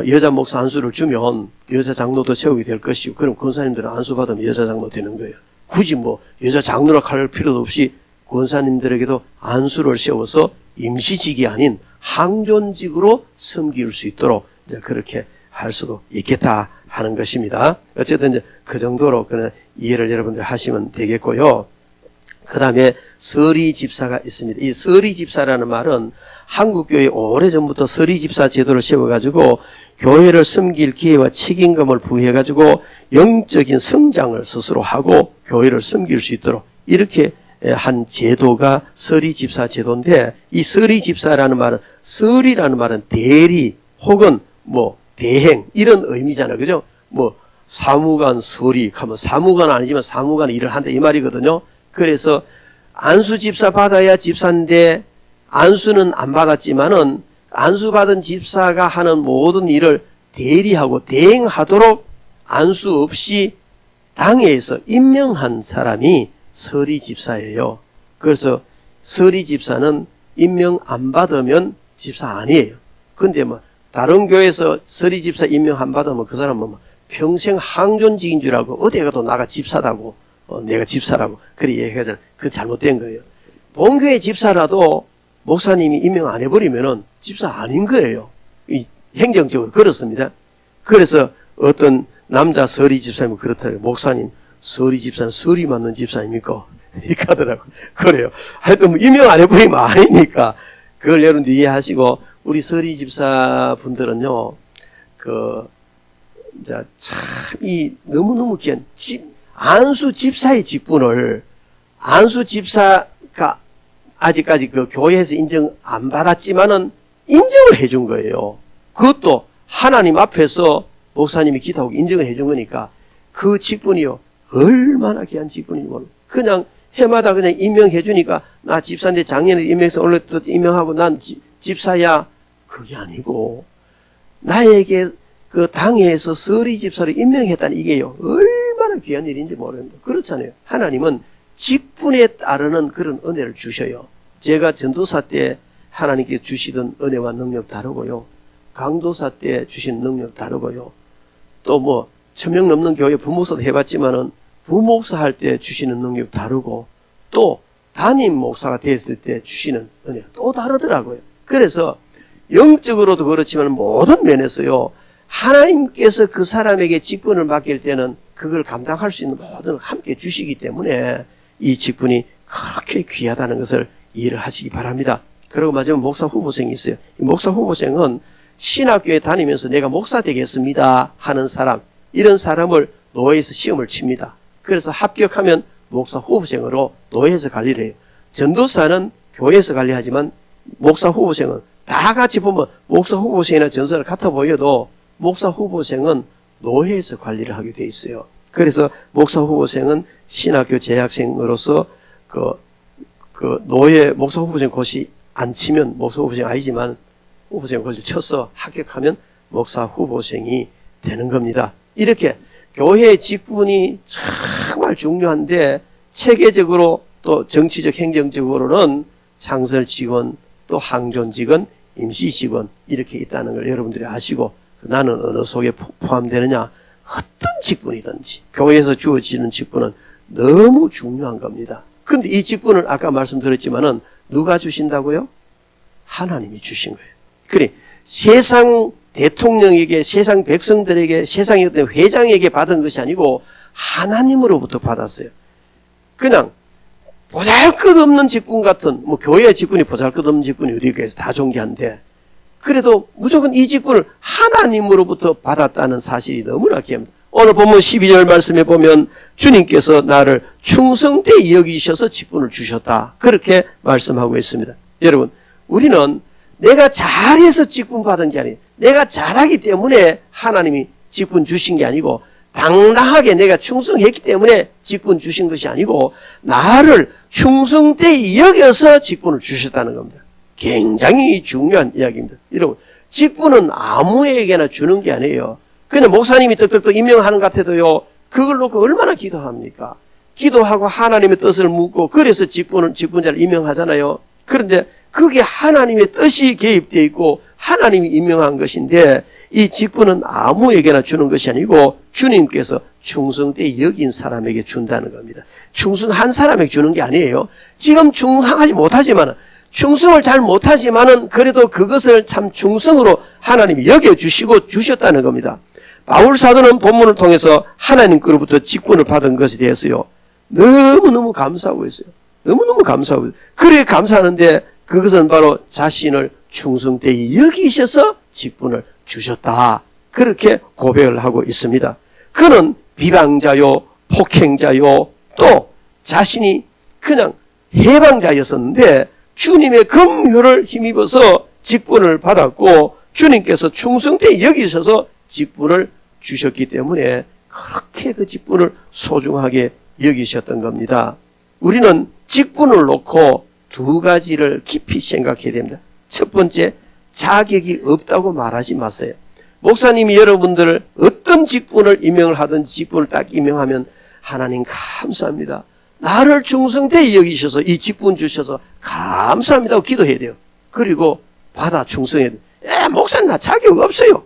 여자 목사 안수를 주면 여자 장로도 세우게 될 것이고 그럼 권사님들은 안수 받으면 여자 장로 되는 거예요. 굳이 뭐 여자 장로라 할 필요도 없이 권사님들에게도 안수를 세워서 임시직이 아닌 항존직으로 섬길 수 있도록 이제 그렇게 할 수도 있겠다 하는 것입니다. 어쨌든 이제 그 정도로 그냥 이해를 여러분들 하시면 되겠고요. 그 다음에 서리 집사가 있습니다. 이 서리 집사라는 말은 한국교회 오래전부터 서리 집사 제도를 세워가지고 교회를 섬길 기회와 책임감을 부여해가지고 영적인 성장을 스스로 하고 교회를 섬길 수 있도록 이렇게 한 제도가 서리 집사 제도인데, 이 서리 집사라는 말은, 서리라는 말은 대리 혹은 뭐 대행 이런 의미잖아요. 그죠? 뭐 사무관 서리 하면 사무관 아니지만 사무관 일을 한다 이 말이거든요. 그래서 안수 집사 받아야 집사인데 안수는 안 받았지만은 안수 받은 집사가 하는 모든 일을 대리하고 대행하도록 안수 없이 당회에서 임명한 사람이 서리 집사예요. 그래서 서리 집사는 임명 안 받으면 집사 아니에요. 근데 뭐 다른 교회에서 서리 집사 임명 안 받으면 그 사람은 뭐 평생 항존직인 줄 알고 어디에 가도 나가 집사라고 내가 집사라고 그리 얘기하잖아요. 그건 잘못된 거예요. 본교회 집사라도 목사님이 임명 안 해버리면은 집사 아닌 거예요. 이 행정적으로 그렇습니다. 그래서 어떤 남자 서리 집사님은 그렇다고요. 목사님 서리 집사는 서리 맞는 집사입니까? 이렇게 하더라고요. 그래요. 하여튼 뭐 임명 안 해버리면 아니니까 그걸 여러분들 이해하시고 우리 서리 집사 분들은요 참 너무너무 귀한 안수 집사의 직분을 안수 집사가 아직까지 그 교회에서 인정 안 받았지만은 인정을 해준 거예요. 그것도 하나님 앞에서 목사님이 기도하고 인정을 해준 거니까 그 직분이요 얼마나 귀한 직분이고 그냥 해마다 그냥 임명해 주니까 나 집사인데 작년에 임명해서 올해 또 임명하고 난 집사야 그게 아니고 나에게 그 당회에서 서리 집사를 임명했다는 이게요 얼마나 귀한 일인지 모르는데 그렇잖아요. 하나님은 직분에 따르는 그런 은혜를 주셔요. 제가 전도사 때 하나님께 주시던 은혜와 능력 다르고요. 강도사 때 주신 능력 다르고요. 또 뭐 1000명 넘는 교회 부목사도 해봤지만은 부목사 할 때 주시는 능력 다르고 또 담임 목사가 됐을 때 주시는 은혜가 또 다르더라고요. 그래서 영적으로도 그렇지만 모든 면에서요 하나님께서 그 사람에게 직분을 맡길 때는 그걸 감당할 수 있는 모든 걸 함께 주시기 때문에 이 직분이 그렇게 귀하다는 것을 이해를 하시기 바랍니다. 그리고 마지막 목사 후보생이 있어요. 이 목사 후보생은 신학교에 다니면서 내가 목사 되겠습니다 하는 사람, 이런 사람을 노회에서 시험을 칩니다. 그래서 합격하면 목사 후보생으로 노회에서 관리를 해요. 전도사는 교회에서 관리하지만 목사 후보생은 다 같이 보면 목사 후보생이나 전도사를 같아 보여도 목사 후보생은 노회에서 관리를 하게 돼 있어요. 그래서 목사 후보생은 신학교 재학생으로서 그 노예 목사 후보생 고시 안 치면 목사 후보생 아니지만 후보생 고시를 쳐서 합격하면 목사 후보생이 되는 겁니다. 이렇게 교회의 직분이 정말 중요한데 체계적으로 또 정치적 행정적으로는 창설 직원 또 항존 직원 임시 직원 이렇게 있다는 걸 여러분들이 아시고 나는 어느 속에 포함되느냐 어떤 직분이든지 교회에서 주어지는 직분은 너무 중요한 겁니다. 근데 이 직분을 아까 말씀드렸지만은 누가 주신다고요? 하나님이 주신 거예요. 그래 세상 대통령에게 세상 백성들에게 세상의 어떤 회장에게 받은 것이 아니고 하나님으로부터 받았어요. 그냥 보잘것없는 직분 같은 뭐 교회의 직분이 보잘것없는 직분이 어디 있겠어요. 다 존귀한데 그래도 무조건 이 직분을 하나님으로부터 받았다는 사실이 너무나 귀합니다. 오늘 본문 12절 말씀에 보면 주님께서 나를 충성되이 여기셔서 직분을 주셨다. 그렇게 말씀하고 있습니다. 여러분 우리는 내가 잘해서 직분 받은 게 아니에요. 내가 잘하기 때문에 하나님이 직분 주신 게 아니고 당당하게 내가 충성했기 때문에 직분 주신 것이 아니고 나를 충성되이 여겨서 직분을 주셨다는 겁니다. 굉장히 중요한 이야기입니다. 여러분 직분은 아무에게나 주는 게 아니에요. 그냥 목사님이 떡떡떡 임명하는 것 같아도요 그걸 놓고 얼마나 기도합니까? 기도하고 하나님의 뜻을 묻고 그래서 직분자를 임명하잖아요. 그런데 그게 하나님의 뜻이 개입되어 있고 하나님이 임명한 것인데 이 직분은 아무에게나 주는 것이 아니고 주님께서 충성되이 여긴 사람에게 준다는 겁니다. 충성한 사람에게 주는 게 아니에요. 지금 충성하지 못하지만 충성을 잘 못하지만은 그래도 그것을 참 충성으로 하나님이 여겨주시고 주셨다는 겁니다. 바울 사도는 본문을 통해서 하나님께로부터 직분을 받은 것에 대해서요 너무너무 감사하고 있어요. 너무너무 감사하고 있어요. 그래 감사하는데 그것은 바로 자신을 충성되이 여기셔서 직분을 주셨다. 그렇게 고백을 하고 있습니다. 그는 비방자요 폭행자요 또 자신이 그냥 해방자였었는데 주님의 긍휼을 힘입어서 직분을 받았고 주님께서 충성되이 여기셔서 직분을 주셨기 때문에 그렇게 그 직분을 소중하게 여기셨던 겁니다. 우리는 직분을 놓고 두 가지를 깊이 생각해야 됩니다. 첫 번째, 자격이 없다고 말하지 마세요. 목사님이 여러분들을 어떤 직분을 임명을 하든 직분을 딱 임명하면 하나님 감사합니다. 나를 충성되이 여기셔서 이 직분 주셔서 감사합니다고 기도해야 돼요. 그리고 받아 충성해야 돼요. 목사님 나 자격 없어요.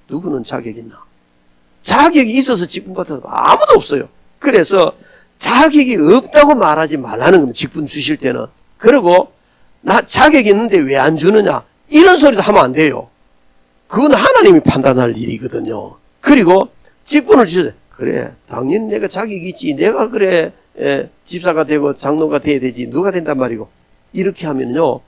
누구는 자격 있나? 자격이 있어서 직분 받아서 아무도 없어요. 그래서 자격이 없다고 말하지 말라는 겁니다. 직분 주실 때는. 그리고 나 자격이 있는데 왜 안 주느냐? 이런 소리도 하면 안 돼요. 그건 하나님이 판단할 일이거든요. 그리고 직분을 주셔서 그래 당연히 내가 자격이 있지. 내가 그래 집사가 되고 장로가 돼야 되지. 누가 된단 말이고. 이렇게 하면요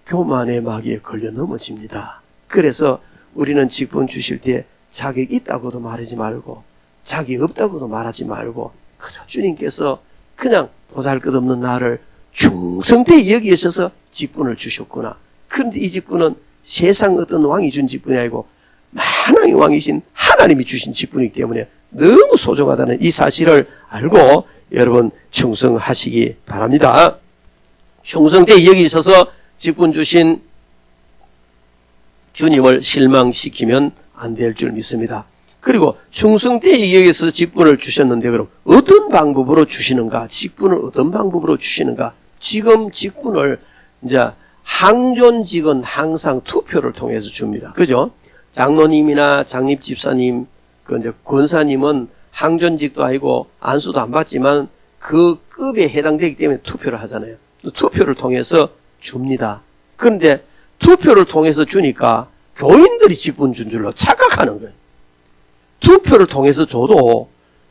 교만의 마귀에 걸려 넘어집니다. 그래서 우리는 직분 주실 때 자격이 있다고도 말하지 말고 자격이 없다고도 말하지 말고 그저 주님께서 그냥 보잘것없는 나를 충성되이 여기셔서 직분을 주셨구나. 그런데 이 직분은 세상 어떤 왕이 준 직분이 아니고 만왕의 왕이신 하나님이 주신 직분이기 때문에 너무 소중하다는 이 사실을 알고 여러분 충성하시기 바랍니다. 충성되이 여기셔서 직분 주신 주님을 실망시키면 안 될 줄 믿습니다. 그리고 충성되이 여기서 직분을 주셨는데 그럼 어떤 방법으로 주시는가? 직분을 어떤 방법으로 주시는가? 지금 직분을 이제 항존직은 항상 투표를 통해서 줍니다. 그죠? 장로님이나 장립 집사님, 그 이제 권사님은 항존직도 아니고 안수도 안 받지만 그 급에 해당되기 때문에 투표를 하잖아요. 투표를 통해서 줍니다. 그런데 투표를 통해서 주니까 교인들이 직분 준 줄로 착각하는 거예요. 투표를 통해서 줘도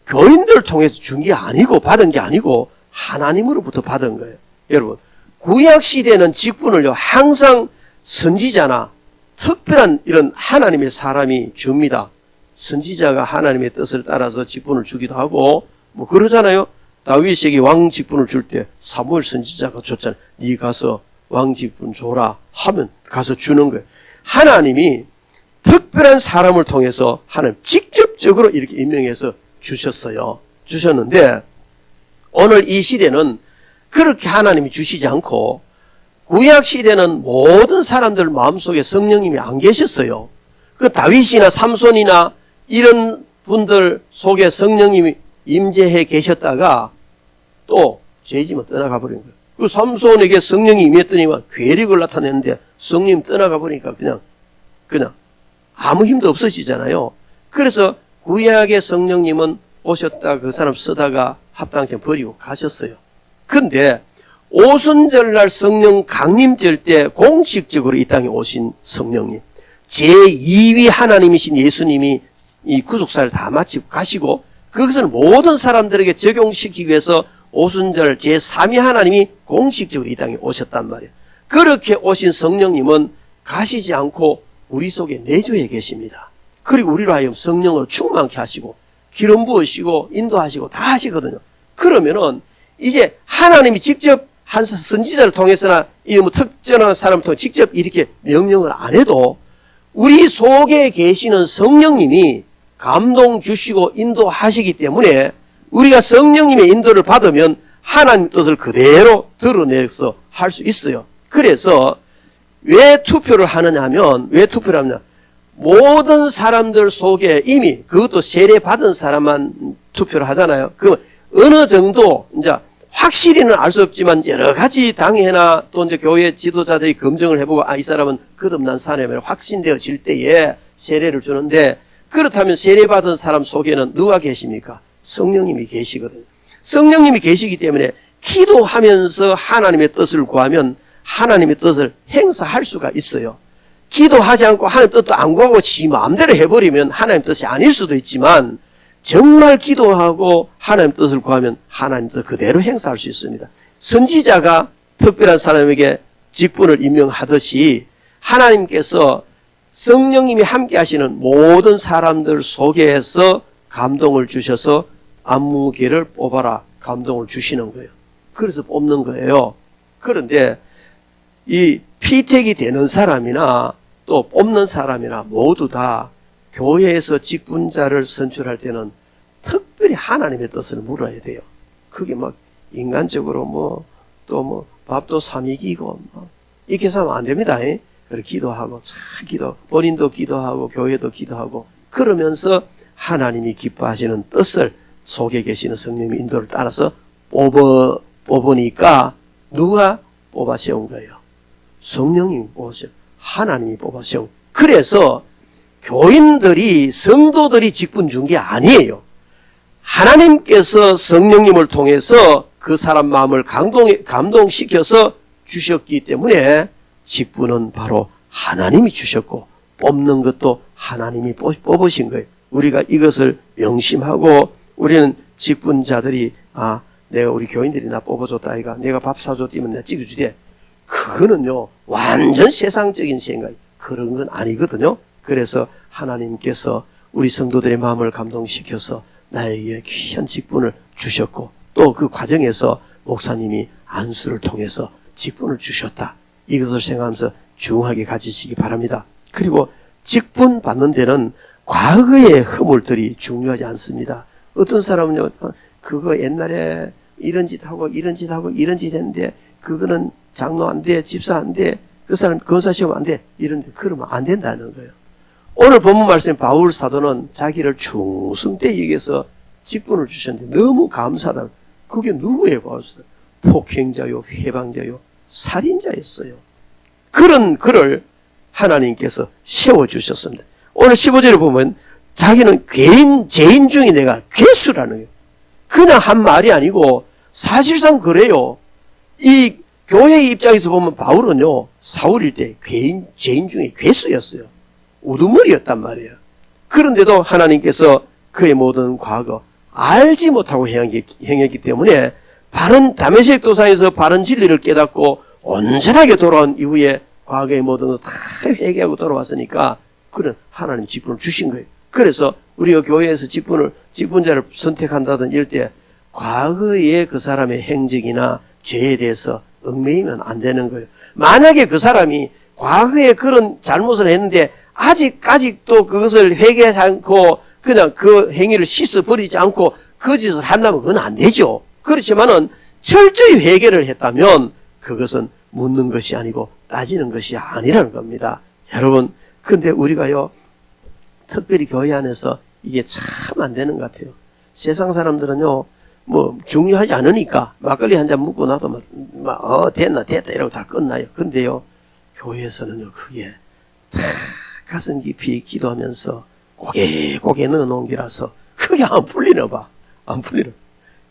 교인들을 통해서 준 게 아니고 받은 게 아니고 하나님으로부터 받은 거예요. 여러분 구약시대는 직분을요 항상 선지자나 특별한 이런 하나님의 사람이 줍니다. 선지자가 하나님의 뜻을 따라서 직분을 주기도 하고 뭐 그러잖아요. 다윗에게 왕 직분을 줄 때 사무엘 선지자가 줬잖아요. 네 가서 왕 직분 줘라 하면 가서 주는 거예요. 하나님이 특별한 사람을 통해서 하나님 직접적으로 이렇게 임명해서 주셨어요. 주셨는데 오늘 이 시대는 그렇게 하나님이 주시지 않고 구약 시대는 모든 사람들 마음속에 성령님이 안 계셨어요. 그 다윗이나 삼손이나 이런 분들 속에 성령님이 임재해 계셨다가 또 죄지면 떠나가 버린 거예요. 그 삼손에게 성령이 임했더니만 괴력을 나타내는데 성령님 떠나가 버리니까 그냥 아무 힘도 없어지잖아요. 그래서 구약의 성령님은 오셨다 그 사람 쓰다가 합당처럼 버리고 가셨어요. 근데 오순절날 성령 강림절 때 공식적으로 이 땅에 오신 성령님 제2위 하나님이신 예수님이 이 구속사를 다 마치고 가시고 그것을 모든 사람들에게 적용시키기 위해서 오순절 제3위 하나님이 공식적으로 이 땅에 오셨단 말이에요. 그렇게 오신 성령님은 가시지 않고 우리 속에 내주에 계십니다. 그리고 우리로 하여금 성령으로 충만케 하시고 기름 부으시고 인도하시고 다 하시거든요. 그러면은 이제 하나님이 직접 한 선지자를 통해서나 이 뭐 특정한 사람을 통해 직접 이렇게 명령을 안 해도 우리 속에 계시는 성령님이 감동 주시고 인도하시기 때문에 우리가 성령님의 인도를 받으면 하나님 뜻을 그대로 드러내서 할 수 있어요. 그래서 왜 투표를 하느냐 하면 왜 투표를 하느냐 모든 사람들 속에 이미 그것도 세례 받은 사람만 투표를 하잖아요. 그러면 어느 정도 이제 확실히는 알 수 없지만 여러 가지 당회나 또 이제 교회 지도자들이 검증을 해보고 이 사람은 거듭난 사람이라 확신되어질 때에 세례를 주는데 그렇다면 세례 받은 사람 속에는 누가 계십니까? 성령님이 계시거든요. 성령님이 계시기 때문에 기도하면서 하나님의 뜻을 구하면 하나님의 뜻을 행사할 수가 있어요. 기도하지 않고 하나님 뜻도 안 구하고 지 마음대로 해버리면 하나님 뜻이 아닐 수도 있지만 정말 기도하고 하나님 뜻을 구하면 하나님 뜻 그대로 행사할 수 있습니다. 선지자가 특별한 사람에게 직분을 임명하듯이 하나님께서 성령님이 함께 하시는 모든 사람들 속에서 감동을 주셔서 안무개를 뽑아라 감동을 주시는 거예요. 그래서 뽑는 거예요. 그런데 이 피택이 되는 사람이나 또 뽑는 사람이나 모두 다 교회에서 직분자를 선출할 때는 특별히 하나님의 뜻을 물어야 돼요. 그게 막 인간적으로 밥도 삼익이고 이렇게 해서 하면 안 됩니다. 그래 기도하고 본인도 기도하고 교회도 기도하고 그러면서 하나님이 기뻐하시는 뜻을 속에 계시는 성령의 인도를 따라서 뽑으니까 누가 뽑아 세운 거예요? 성령님이 뽑아 세운, 하나님이 뽑아 세운. 그래서 교인들이 성도들이 직분 준 게 아니에요. 하나님께서 성령님을 통해서 그 사람 마음을 감동시켜서 주셨기 때문에 직분은 바로 하나님이 주셨고 뽑는 것도 하나님이 뽑으신 거예요. 우리가 이것을 명심하고 우리는 직분자들이 내가 우리 교인들이 나 뽑아줬다 아이가 내가 밥 사줬다면 내가 찍어주대. 그거는요 완전 세상적인 생각 그런 건 아니거든요. 그래서 하나님께서 우리 성도들의 마음을 감동시켜서 나에게 귀한 직분을 주셨고 또 그 과정에서 목사님이 안수를 통해서 직분을 주셨다. 이것을 생각하면서 중하게 가지시기 바랍니다. 그리고 직분 받는 데는 과거의 허물들이 중요하지 않습니다. 어떤 사람은요 그거 옛날에 이런 짓 하고 이런 짓 하고 이런 짓 했는데 그거는 장로 안 돼, 집사 안 돼, 그 사람 권사 시험 안 돼 이런데 그러면 안 된다는 거예요. 오늘 본문 말씀 바울 사도는 자기를 충성되이 여기서 직분을 주셨는데 너무 감사하다. 그게 누구예요? 바울 사도? 폭행자요, 해방자요, 살인자였어요. 그런 그를 하나님께서 세워주셨습니다. 오늘 15절에 보면 자기는 죄인 중에 내가 괴수라는 거예요. 그냥 한 말이 아니고 사실상 그래요. 이 교회의 입장에서 보면 바울은요 사울일 때 죄인 중에 괴수였어요. 우두머리였단 말이에요. 그런데도 하나님께서 그의 모든 과거 알지 못하고 행했기 때문에 바른 다메섹 도상에서 바른 진리를 깨닫고 온전하게 돌아온 이후에 과거의 모든 것 다 회개하고 돌아왔으니까 그는 하나님 직분을 주신 거예요. 그래서 우리가 교회에서 직분자를 선택한다든 이럴 때 과거의 그 사람의 행적이나 죄에 대해서 얽매이면 안 되는 거예요. 만약에 그 사람이 과거에 그런 잘못을 했는데 아직도 그것을 회개하지 않고 그냥 그 행위를 씻어버리지 않고 그 짓을 한다면 그건 안 되죠. 그렇지만은 철저히 회개를 했다면 그것은 묻는 것이 아니고 따지는 것이 아니라는 겁니다. 여러분, 근데 우리가요, 특별히 교회 안에서 이게 참 안 되는 것 같아요. 세상 사람들은요, 중요하지 않으니까 막걸리 한 잔 묻고 나도 됐다 이러고 다 끝나요. 근데요, 교회에서는요, 그게 다 가슴 깊이 기도하면서 고개 넣어놓은 게라서 그게 안 풀리나 봐. 안 풀리나.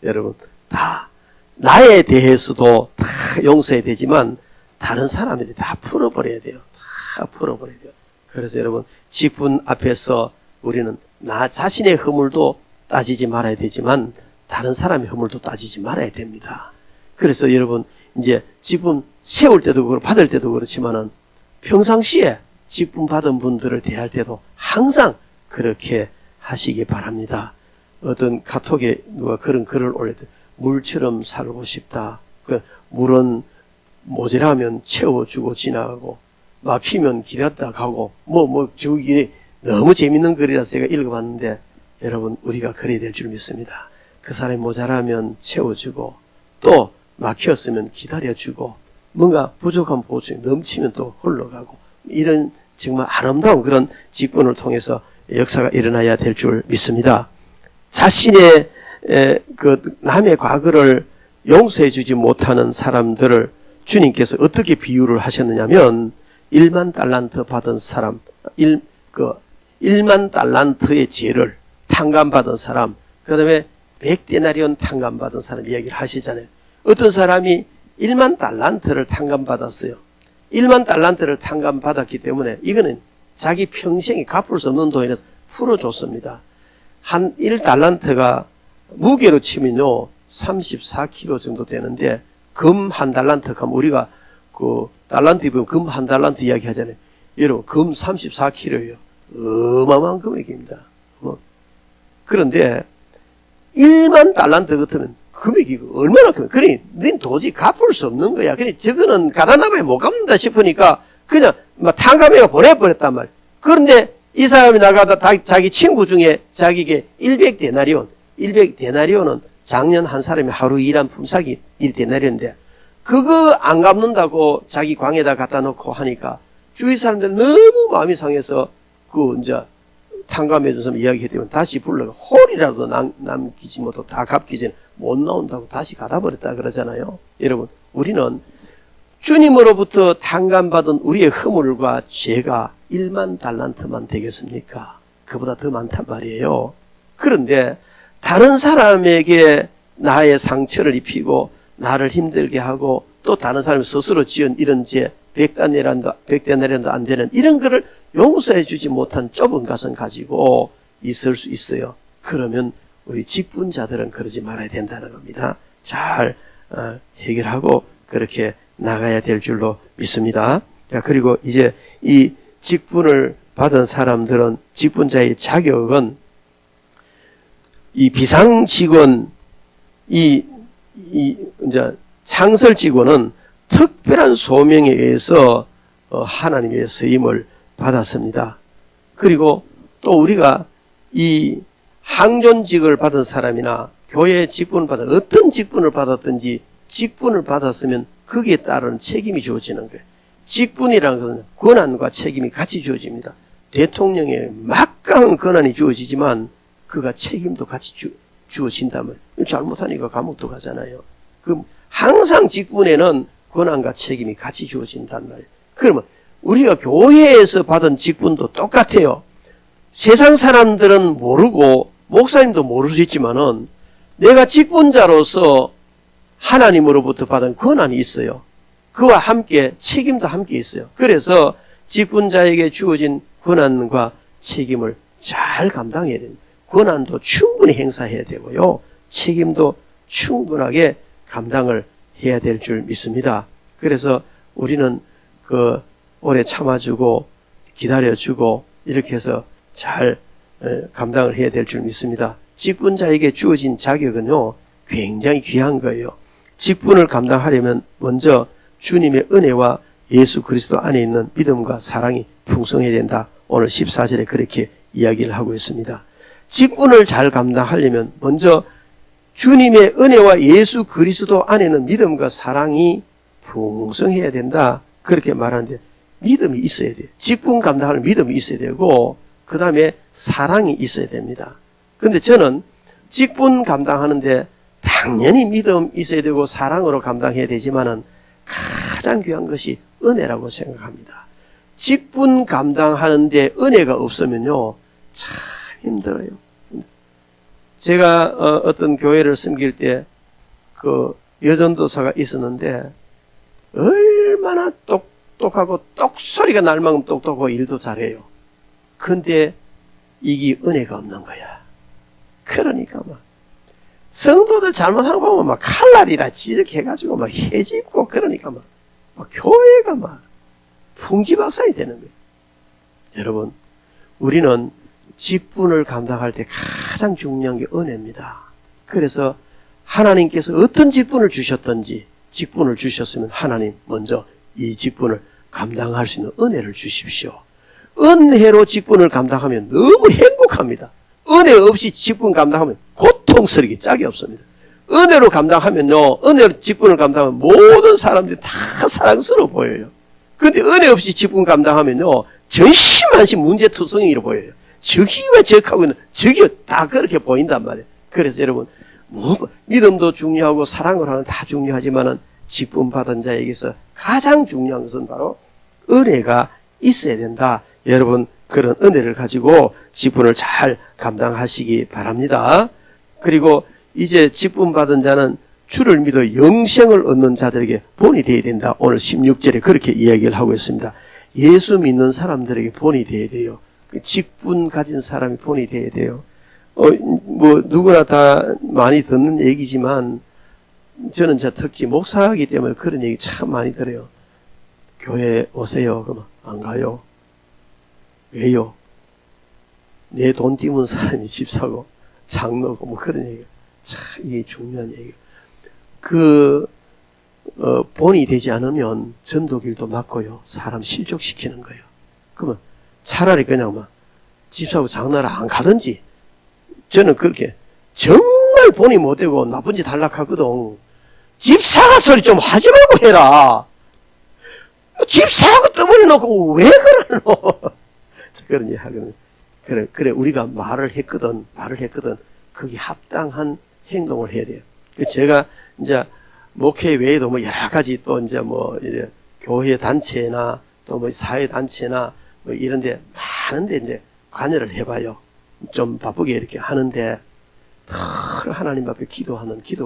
여러분, 다 나에 대해서도 다 용서해야 되지만 다른 사람들이 다 풀어버려야 돼요. 다 풀어버려야 돼요. 그래서 여러분, 직분 앞에서 우리는 나 자신의 허물도 따지지 말아야 되지만 다른 사람의 허물도 따지지 말아야 됩니다. 그래서 여러분, 이제 직분 세울 때도 그렇고 받을 때도 그렇지만은 평상시에 직분 받은 분들을 대할 때도 항상 그렇게 하시기 바랍니다. 어떤 카톡에 누가 그런 글을 올렸대. 물처럼 살고 싶다. 그 물은 모자라면 채워주고 지나가고 막히면 기다렸다 가고 저기 너무 재밌는 글이라서 제가 읽어봤는데 여러분 우리가 그래야 될 줄 믿습니다. 그 사람이 모자라면 채워주고 또 막혔으면 기다려주고 뭔가 부족한 보충 넘치면 또 흘러가고 이런 정말 아름다운 그런 직분을 통해서 역사가 일어나야 될 줄 믿습니다. 자신의 그 남의 과거를 용서해 주지 못하는 사람들을 주님께서 어떻게 비유를 하셨느냐면 1만 달란트 받은 사람, 1만 달란트의 죄를 탕감받은 사람, 그 다음에 100데나리온 탕감받은 사람 이야기를 하시잖아요. 어떤 사람이 1만 달란트를 탕감받았어요. 1만 달란트를 탕감받았기 때문에 이거는 자기 평생에 갚을 수 없는 돈이라서 풀어줬습니다. 한 1달란트가 무게로 치면요 34kg 정도 되는데 금 한 달란트 가면 우리가 그 달란트 보면 금 한 달란트 이야기 하잖아요. 여러분 금 34kg예요. 어마어마한 금액입니다. 그런데 1만 달란트 같으면 금액이 얼마나 크면, 그래, 넌 도저히 갚을 수 없는 거야. 그래, 저거는 가다나봐야 못 갚는다 싶으니까 그냥 막 탕감해가 보내버렸단 말이야. 그런데 이 사람이 나가다 자기 친구 중에 자기에게 100데나리온은 작년 한 사람이 하루 일한 품삯이 1데나리온인데 그거 안 갚는다고 자기 광에다 갖다 놓고 하니까 주위 사람들 너무 마음이 상해서 그 이제 탕감해준 사람 이야기했더니 다시 불러가 홀이라도 남기지 못하고 다 갚기 전에 못 나온다고 다시 가다버렸다 그러잖아요. 여러분, 우리는 주님으로부터 탕감받은 우리의 허물과 죄가 1만 달란트만 되겠습니까? 그보다 더 많단 말이에요. 그런데 다른 사람에게 나의 상처를 입히고 나를 힘들게 하고 또 다른 사람이 스스로 지은 이런 죄 100데나리온도 안 되는 이런 거를 용서해 주지 못한 좁은 가슴 가지고 있을 수 있어요. 그러면 우리 직분자들은 그러지 말아야 된다는 겁니다. 잘 해결하고 그렇게 나가야 될 줄로 믿습니다. 자, 그리고 이제 이 직분을 받은 사람들은 직분자의 자격은 이 비상직원, 이제 창설직원은 특별한 소명에 의해서 하나님의 쓰임을 받았습니다. 그리고 또 우리가 이 항존직을 받은 사람이나 교회 직분을 받은 어떤 직분을 받았든지 직분을 받았으면 거기에 따른 책임이 주어지는 거예요. 직분이라는 것은 권한과 책임이 같이 주어집니다. 대통령에 막강한 권한이 주어지지만 그가 책임도 같이 주어진다면 잘못하니까 감옥도 가잖아요. 그 항상 직분에는 권한과 책임이 같이 주어진단 말이에요. 그러면 우리가 교회에서 받은 직분도 똑같아요. 세상 사람들은 모르고 목사님도 모를 수 있지만은 내가 직분자로서 하나님으로부터 받은 권한이 있어요. 그와 함께 책임도 함께 있어요. 그래서 직분자에게 주어진 권한과 책임을 잘 감당해야 됩니다. 권한도 충분히 행사해야 되고요. 책임도 충분하게 감당을 해야 될 줄 믿습니다. 그래서 우리는 오래 참아주고 기다려주고 이렇게 해서 잘 감당을 해야 될 줄 믿습니다. 직분자에게 주어진 자격은요, 굉장히 귀한 거예요. 직분을 감당하려면 먼저 주님의 은혜와 예수 그리스도 안에 있는 믿음과 사랑이 풍성해야 된다. 오늘 14절에 그렇게 이야기를 하고 있습니다. 직분을 잘 감당하려면 먼저 주님의 은혜와 예수 그리스도 안에는 믿음과 사랑이 풍성해야 된다. 그렇게 말하는데 믿음이 있어야 돼요. 직분 감당하는 믿음이 있어야 되고 그 다음에 사랑이 있어야 됩니다. 그런데 저는 직분 감당하는데 당연히 믿음 있어야 되고 사랑으로 감당해야 되지만은 가장 귀한 것이 은혜라고 생각합니다. 직분 감당하는데 은혜가 없으면요 참 힘들어요. 제가 어떤 교회를 섬길 때 그 여전도사가 있었는데 얼마나 똑똑하고 똑소리가 날 만큼 똑똑하고 일도 잘해요. 근데 이게 은혜가 없는 거야. 그러니까 막 성도들 잘못하는 거 보면 막 칼날이라 지적해가지고 막 해집고 그러니까 막 교회가 막 풍지박산이 되는 거예요. 여러분, 우리는 직분을 감당할 때 가장 중요한 게 은혜입니다. 그래서 하나님께서 어떤 직분을 주셨든지 직분을 주셨으면 하나님 먼저 이 직분을 감당할 수 있는 은혜를 주십시오. 은혜로 직분을 감당하면 너무 행복합니다. 은혜 없이 직분 감당하면 고통스럽게 짝이 없습니다. 은혜로 감당하면요, 은혜로 직분을 감당하면 모든 사람들이 다 사랑스러워 보여요. 근데 은혜 없이 직분 감당하면요, 전심한심 문제투성이로 보여요. 저기 왜 저하고 있는, 저기 다 그렇게 보인단 말이에요. 그래서 여러분, 믿음도 중요하고 사랑을 하는 다 중요하지만은 직분 받은 자에게서 가장 중요한 것은 바로 은혜가 있어야 된다. 여러분, 그런 은혜를 가지고 직분을 잘 감당하시기 바랍니다. 그리고 이제 직분 받은 자는 주를 믿어 영생을 얻는 자들에게 본이 되어야 된다. 오늘 16절에 그렇게 이야기를 하고 있습니다. 예수 믿는 사람들에게 본이 되어야 돼요. 직분 가진 사람이 본이 되어야 돼요. 누구나 다 많이 듣는 얘기지만 저는 특히 목사이기 때문에 그런 얘기 참 많이 들어요. 교회 오세요. 그러면 안 가요. 왜요? 내 돈 띄운 사람이 집 사고 장로고 뭐 그런 얘기가 참 이게 중요한 얘기예요. 본이 되지 않으면 전도길도 막고요. 사람 실족시키는 거예요. 그러면 차라리 그냥 막 집사하고 장나라 안 가든지, 저는 그렇게 정말 본이 못 되고 나쁜 짓 하려하거든. 집사가 소리 좀 하지 말고 해라. 집사하고 떠버려 놓고 왜 그러노? 그런 얘기 하거든. 그래, 우리가 말을 했거든. 거기 합당한 행동을 해야 돼요. 제가 이제 목회 외에도 뭐 여러 가지 또 이제 뭐 이제 교회 단체나 또 뭐 사회 단체나 뭐 이런데 많은데 이제 관여를 해봐요. 좀 바쁘게 이렇게 하는데 늘 하나님 앞에 기도가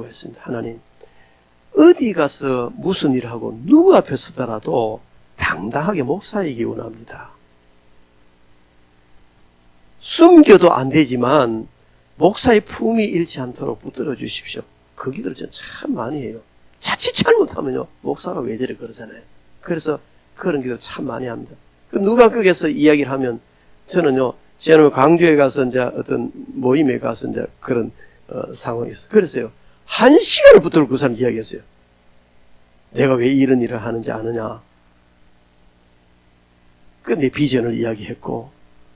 있습니다. 하나님, 어디 가서 무슨 일을 하고 누구 앞에 서더라도 당당하게 목사이기 원합니다. 숨겨도 안 되지만 목사의 품이 잃지 않도록 붙들어 주십시오. 그 기도를 저는 참 많이 해요. 자칫 잘못하면요, 목사가 왜 저래 그러잖아요. 그래서 그런 기도를 참 많이 합니다. 누가 거기서 이야기를 하면 저는요, 저는 광주에 가서 이제 어떤 모임에 가서 이제 그런 상황이 있어요. 그랬어요. 1시간을 붙들고 그 사람 이야기했어요. 내가 왜 이런 일을 하는지 아느냐. 그 내 비전을 이야기했고,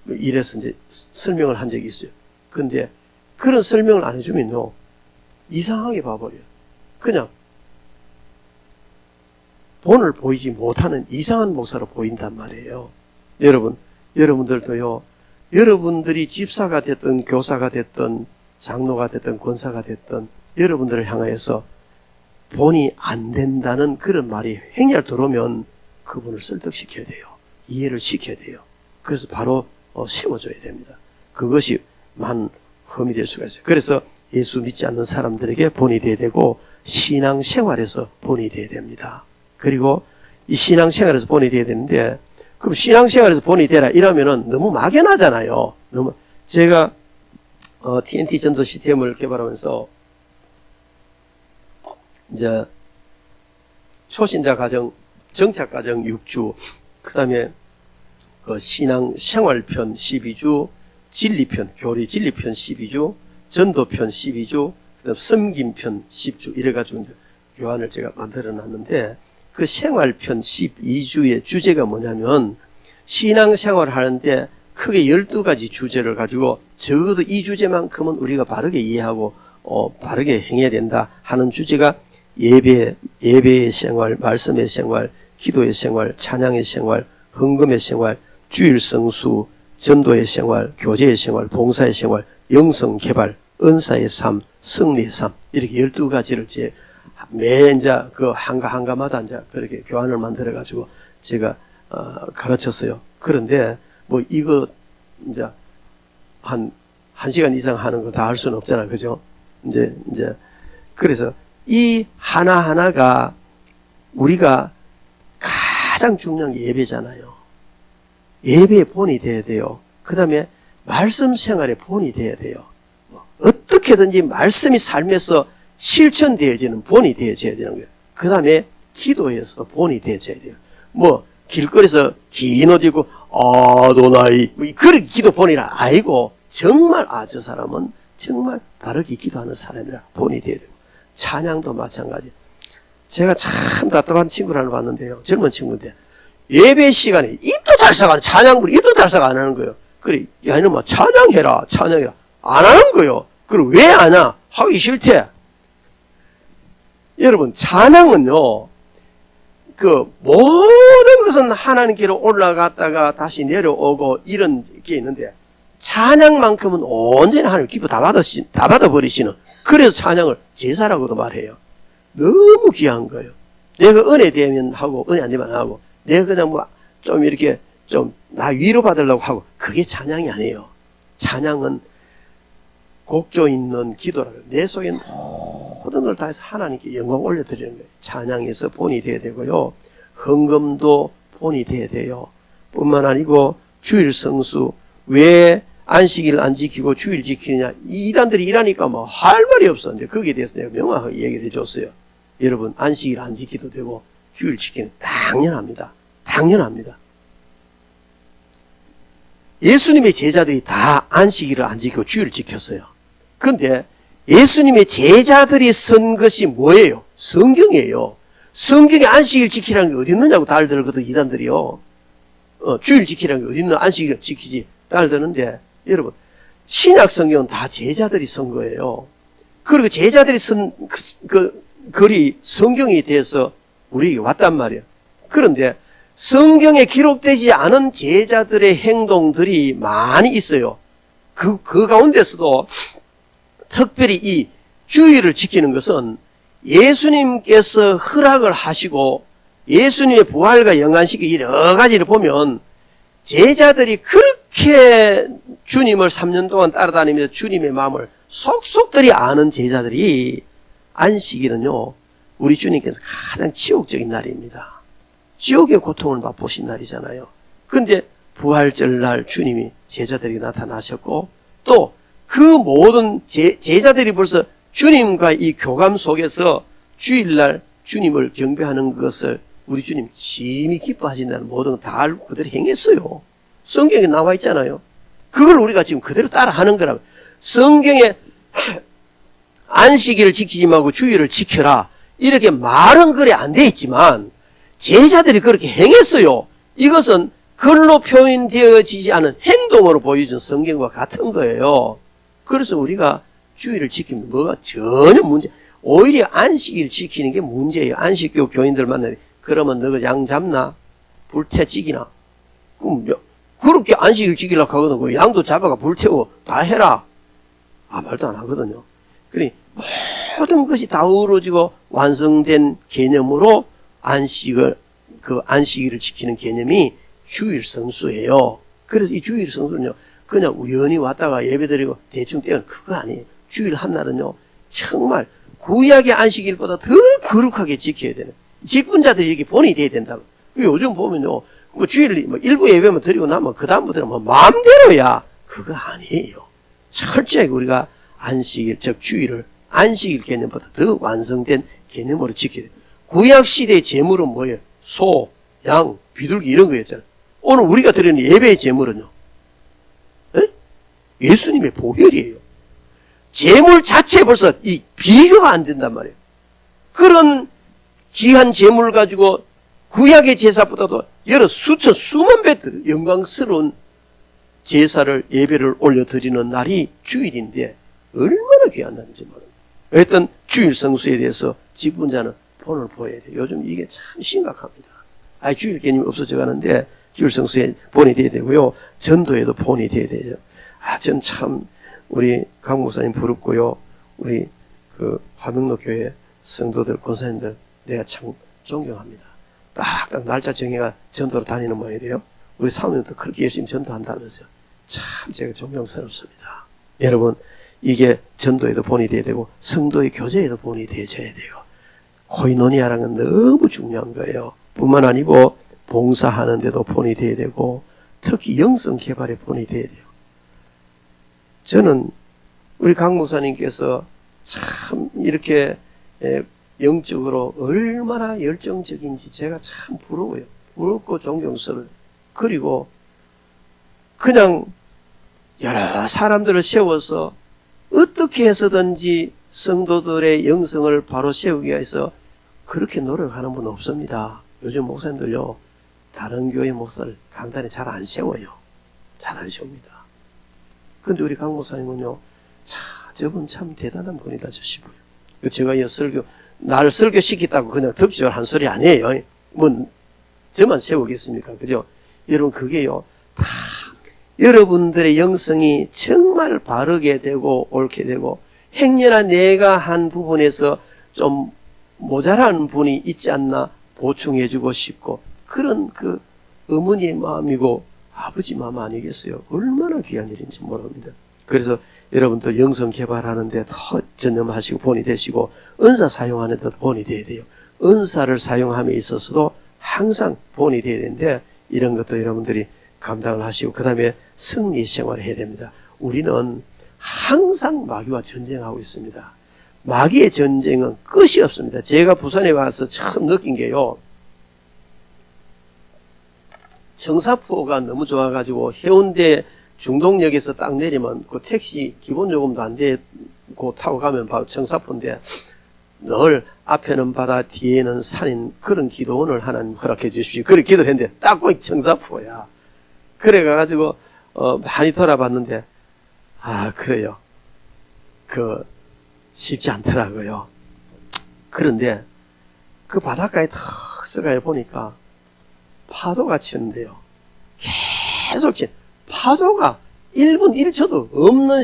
이래서 이제 설명을 한 적이 있어요. 근데 그런 설명을 안 해주면요, 이상하게 봐버려요. 그냥 본을 보이지 못하는 이상한 목사로 보인단 말이에요. 여러분들도요, 여러분들이 집사가 됐든 교사가 됐든 장로가 됐든 권사가 됐든 여러분들을 향하여서 본이 안 된다는 그런 말이 행렬 들어오면 그분을 설득시켜야 돼요. 이해를 시켜야 돼요. 그래서 바로 세워줘야 됩니다. 그것이 흠이 될 수가 있어요. 그래서 예수 믿지 않는 사람들에게 본이 돼야 되고, 신앙생활에서 본이 돼야 됩니다. 그리고 이 신앙생활에서 본이 돼야 되는데, 그럼 신앙생활에서 본이 되라 이러면은 너무 막연하잖아요. 제가 TNT 전도 시스템을 개발하면서 이제 초신자 가정, 정착 가정 6주, 그 다음에 신앙생활편 12주, 진리편, 교리 진리편 12주, 전도편 12주, 그다음 섬김편 10주, 이래가지고 이제 교환을 제가 만들어 놨는데, 그 생활편 12주의 주제가 뭐냐면, 신앙생활을 하는데 크게 12가지 주제를 가지고 적어도 이 주제만큼은 우리가 바르게 이해하고 바르게 행해야 된다 하는 주제가 예배의 생활, 말씀의 생활, 기도의 생활, 찬양의 생활, 헌금의 생활, 주일 성수, 전도의 생활, 교제의 생활, 봉사의 생활, 영성 개발, 은사의 삶, 승리의 삶, 이렇게 12가지를 매 이제 그 한가마다 이제 그렇게 교환을 만들어 가지고 제가 가르쳤어요. 그런데 뭐 이거 이제 한 시간 이상 하는 거 다 할 수는 없잖아, 그죠? 이제 그래서 이 하나하나가 우리가 가장 중요한 게 예배잖아요. 예배의 본이 돼야 돼요. 그 다음에 말씀 생활의 본이 돼야 돼요. 어떻게든지 말씀이 삶에서 실천되어지는 본이 되어져야 되는 거예요. 그 다음에 기도에서 본이 되어져야 돼요. 뭐 길거리에서 긴 옷 입고 아도나이 그런 기도 본이라 아니고, 정말 저 사람은 정말 바르게 기도하는 사람이라 본이 돼야 되고, 찬양도 마찬가지. 제가 참 답답한 친구를 하나 봤는데요, 젊은 친구인데 예배 시간에 입도 달싹 안, 찬양 부르 입도 달싹 안 하는 거예요. 그래, 야 이놈아 찬양해라 안 하는 거예요. 그럼 왜 안 하? 하기 싫대. 여러분, 찬양은요, 그 모든 것은 하나님께로 올라갔다가 다시 내려오고 이런 게 있는데, 찬양만큼은 언제나 하나님 기도 다 받아버리시는, 그래서 찬양을 제사라고도 말해요. 너무 귀한 거예요. 내가 은혜 되면 하고 은혜 안 되면 안 하고, 내가 그냥 뭐 좀 이렇게 좀 나 위로 받으려고 하고, 그게 찬양이 아니에요. 찬양은 곡조 있는 기도라고, 내 속에 모든 걸 다해서 하나님께 영광 올려드리는 거예요. 찬양에서 본이 돼야 되고요, 헌금도 본이 돼야 돼요. 뿐만 아니고 주일 성수, 왜 안식일 안 지키고 주일 지키느냐, 이단들이 일하니까 뭐 할 말이 없어. 이제 거기에 대해서 내가 명확하게 얘기를 해줬어요. 여러분, 안식일 안 지키도 되고 주일 지키는 당연합니다. 예수님의 제자들이 다 안식일을 안 지키고 주일을 지켰어요. 그런데 예수님의 제자들이 선 것이 뭐예요? 성경이에요. 성경에 안식일 지키라는 게 어디 있느냐고 달들거든, 이단들이요. 주일 지키라는 게 어디 있는 안식일 지키지 달드는데, 여러분, 신약 성경은 다 제자들이 쓴 거예요. 그리고 제자들이 쓴 글이 성경에 대해서 우리에게 왔단 말이에요. 그런데 성경에 기록되지 않은 제자들의 행동들이 많이 있어요. 그 가운데서도 특별히 이 주일을 지키는 것은 예수님께서 허락을 하시고 예수님의 부활과 연관시키 여러 가지를 보면 제자들이 그렇게 주님을 3년 동안 따라다니면서 주님의 마음을 속속들이 아는 제자들이 안식일은요, 우리 주님께서 가장 지옥적인 날입니다. 지옥의 고통을 맛보신 날이잖아요. 근데 부활절 날 주님이 제자들에게 나타나셨고, 또 그 모든 제자들이 벌써 주님과 이 교감 속에서 주일날 주님을 경배하는 것을 우리 주님 심히 기뻐하신다는 모든 걸 다 알고 그대로 행했어요. 성경에 나와 있잖아요. 그걸 우리가 지금 그대로 따라 하는 거라고. 성경에 안식일을 지키지 말고 주일을 지켜라, 이렇게 말은 그래 안 돼 있지만 제자들이 그렇게 행했어요. 이것은 글로 표현되어지지 않은 행동으로 보여준 성경과 같은 거예요. 그래서 우리가 주일을 지키면 뭐가 전혀 오히려 안식일 지키는 게 문제예요. 안식교 교인들 만나면, 그러면 너가 양 잡나? 불태지기나? 그럼 그렇게 안식일 지키려고 하거든. 그 양도 잡아가 불태워 다 해라. 말도 안 하거든요. 그러니 모든 것이 다 어우러지고 완성된 개념으로 안식일을 지키는 개념이 주일 성수예요. 그래서 이 주일 성수는요, 그냥 우연히 왔다가 예배드리고 대충 떼어는 그거 아니에요. 주일 한 날은요, 정말 구약의 안식일보다 더 거룩하게 지켜야 되는, 직분자들이 여기 본이 돼야 된다. 요즘 보면요, 뭐 주일 일부 예배만 드리고 나면 그 다음부터는 마음대로야. 그거 아니에요. 철저하게 우리가 안식일, 즉 주일을 안식일 개념보다 더 완성된 개념으로 지켜야 돼요. 구약 시대의 제물은 뭐예요? 소, 양, 비둘기 이런 거였잖아요. 오늘 우리가 드리는 예배의 제물은요, 예수님의 보혈이에요. 제물 자체에 벌써 이 비교가 안 된단 말이에요. 그런 귀한 제물 가지고 구약의 제사보다도 여러 수천, 수만 배 영광스러운 제사를, 예배를 올려드리는 날이 주일인데 얼마나 귀한 날인지 모릅니다. 어떤 주일 성수에 대해서 직분자는 본을 보여야 돼요. 요즘 이게 참 심각합니다. 주일 개념이 없어져 가는데 주일 성수에 본이 돼야 되고요. 전도에도 본이 돼야 되죠. 전 참 우리 강 목사님 부럽고요. 우리 화명로 교회 성도들, 권사님들 내가 참 존경합니다. 딱 날짜 정해가 전도로 다니는 모양이 돼요. 우리 사모님도 그렇게 열심히 전도한다면서요. 참 제가 존경스럽습니다. 여러분, 이게 전도에도 본이 돼야 되고 성도의 교제에도 본이 되어져야 돼요. 코이노니아라는 건 너무 중요한 거예요. 뿐만 아니고 봉사하는 데도 본이 돼야 되고 특히 영성 개발에 본이 돼야 돼요. 저는 우리 강 목사님께서 참 이렇게 영적으로 얼마나 열정적인지 제가 참 부러워요. 부럽고 존경스러워요. 그리고 그냥 여러 사람들을 세워서 어떻게 해서든지 성도들의 영성을 바로 세우기 위해서 그렇게 노력하는 분은 없습니다. 요즘 목사님들요, 다른 교회 목사를 강단에 잘 안 세워요. 잘 안 세웁니다. 근데 우리 강 목사님은요, 저분 참 대단한 분이다 싶어요. 제가 나를 설교시켰다고 그냥 덕지를 한 소리 아니에요. 저만 세우겠습니까? 그죠? 여러분, 그게요, 다 여러분들의 영성이 정말 바르게 되고 옳게 되고 행여나 내가 한 부분에서 좀 모자란 분이 있지 않나 보충해주고 싶고 그런 어머니의 마음이고 아버지 마음 아니겠어요? 얼마나 귀한 일인지 모릅니다. 그래서 여러분도 영성 개발하는데 더 전념하시고 본이 되시고 은사 사용하는 데도 본이 돼야 돼요. 은사를 사용함에 있어서도 항상 본이 돼야 되는데 이런 것도 여러분들이 감당을 하시고 그 다음에 승리 생활을 해야 됩니다. 우리는 항상 마귀와 전쟁하고 있습니다. 마귀의 전쟁은 끝이 없습니다. 제가 부산에 와서 처음 느낀 게요, 청사포가 너무 좋아가지고 해운대 중동역에서 딱 내리면 택시 기본 요금도 안 되고 타고 가면 바로 청사포인데 늘 앞에는 바다 뒤에는 산인 그런 기도원을 하나님 허락해 주십시오. 그렇게 기도를 했는데 딱 보니 청사포야. 그래 가지고 많이 돌아봤는데 그래요. 쉽지 않더라고요. 그런데 그 바닷가에 탁 서가해 보니까 파도가 치는데요. 계속 파도가 1분 1초도 없는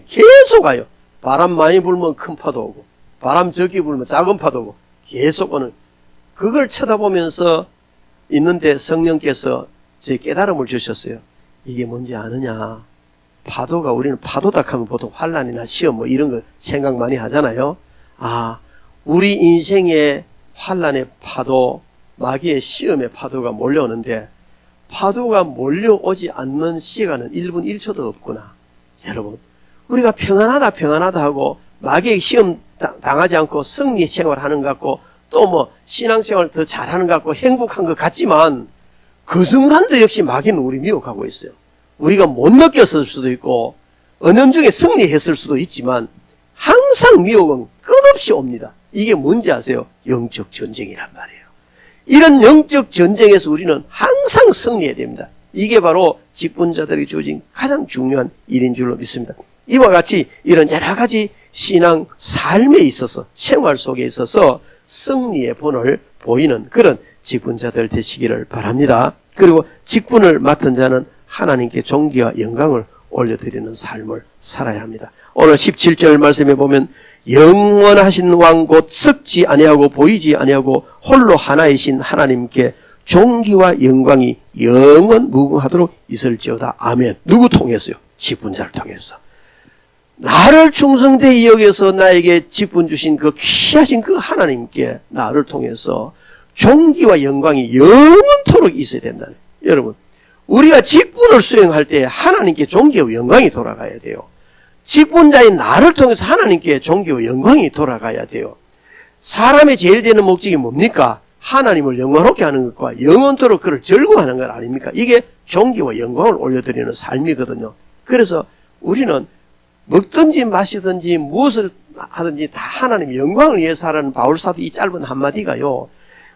계속 와요. 바람 많이 불면 큰 파도 오고 바람 적게 불면 작은 파도 오고 계속 오는, 그걸 쳐다보면서 있는데 성령께서 제 깨달음을 주셨어요. 이게 뭔지 아느냐. 파도가, 우리는 파도다 하면 보통 환난이나 시험 뭐 이런 거 생각 많이 하잖아요. 우리 인생의 환난의 파도, 마귀의 시험의 파도가 몰려오는데 파도가 몰려오지 않는 시간은 1분 1초도 없구나. 여러분, 우리가 평안하다 하고 마귀의 시험 당하지 않고 승리 생활하는 것 같고 또 뭐 신앙생활 더 잘하는 것 같고 행복한 것 같지만 그 순간도 역시 마귀는 우리 미혹하고 있어요. 우리가 못 느꼈을 수도 있고 은연중에 승리했을 수도 있지만 항상 미혹은 끝없이 옵니다. 이게 뭔지 아세요? 영적 전쟁이란 말이에요. 이런 영적 전쟁에서 우리는 항상 승리해야 됩니다. 이게 바로 직분자들에게 주어진 가장 중요한 일인 줄로 믿습니다. 이와 같이 이런 여러 가지 신앙 삶에 있어서 생활 속에 있어서 승리의 본을 보이는 그런 직분자들 되시기를 바랍니다. 그리고 직분을 맡은 자는 하나님께 존귀와 영광을 올려드리는 삶을 살아야 합니다. 오늘 17절 말씀에 보면 영원하신 왕 곧 썩지 아니하고 보이지 아니하고 홀로 하나이신 하나님께 존귀와 영광이 영원 무궁하도록 있을지어다. 아멘. 누구 통해서요? 직분자를 통해서. 나를 충성되이 여겨서 나에게 직분 주신 그 귀하신 그 하나님께 나를 통해서 존귀와 영광이 영원토록 있어야 된다네. 여러분, 우리가 직분을 수행할 때 하나님께 존귀와 영광이 돌아가야 돼요. 직분자인 나를 통해서 하나님께 존귀와 영광이 돌아가야 돼요. 사람의 제일 되는 목적이 뭡니까? 하나님을 영광롭게 하는 것과 영원토록 그를 즐거워하는 것 아닙니까? 이게 존귀와 영광을 올려드리는 삶이거든요. 그래서 우리는 먹든지 마시든지 무엇을 하든지 다 하나님의 영광을 위해서 하라는 바울사도 이 짧은 한마디가요,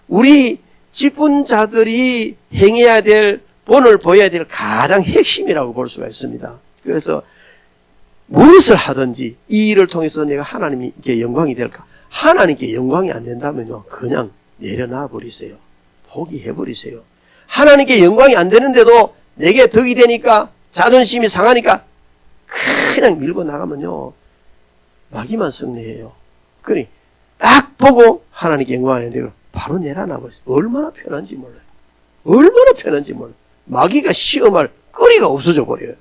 우리 직분자들이 행해야 될, 본을 보여야 될 가장 핵심이라고 볼 수가 있습니다. 그래서 무엇을 하든지 이 일을 통해서 내가 하나님께 영광이 될까? 하나님께 영광이 안 된다면요, 그냥 내려놔 버리세요. 포기해 버리세요. 하나님께 영광이 안 되는데도 내게 덕이 되니까 자존심이 상하니까 그냥 밀고 나가면요, 마귀만 승리해요. 그러니 딱 보고 하나님께 영광이 안 되고 바로 내려놔 버리세요. 얼마나 편한지 몰라요. 얼마나 편한지 몰라요. 마귀가 시험할 거리가 없어져 버려요.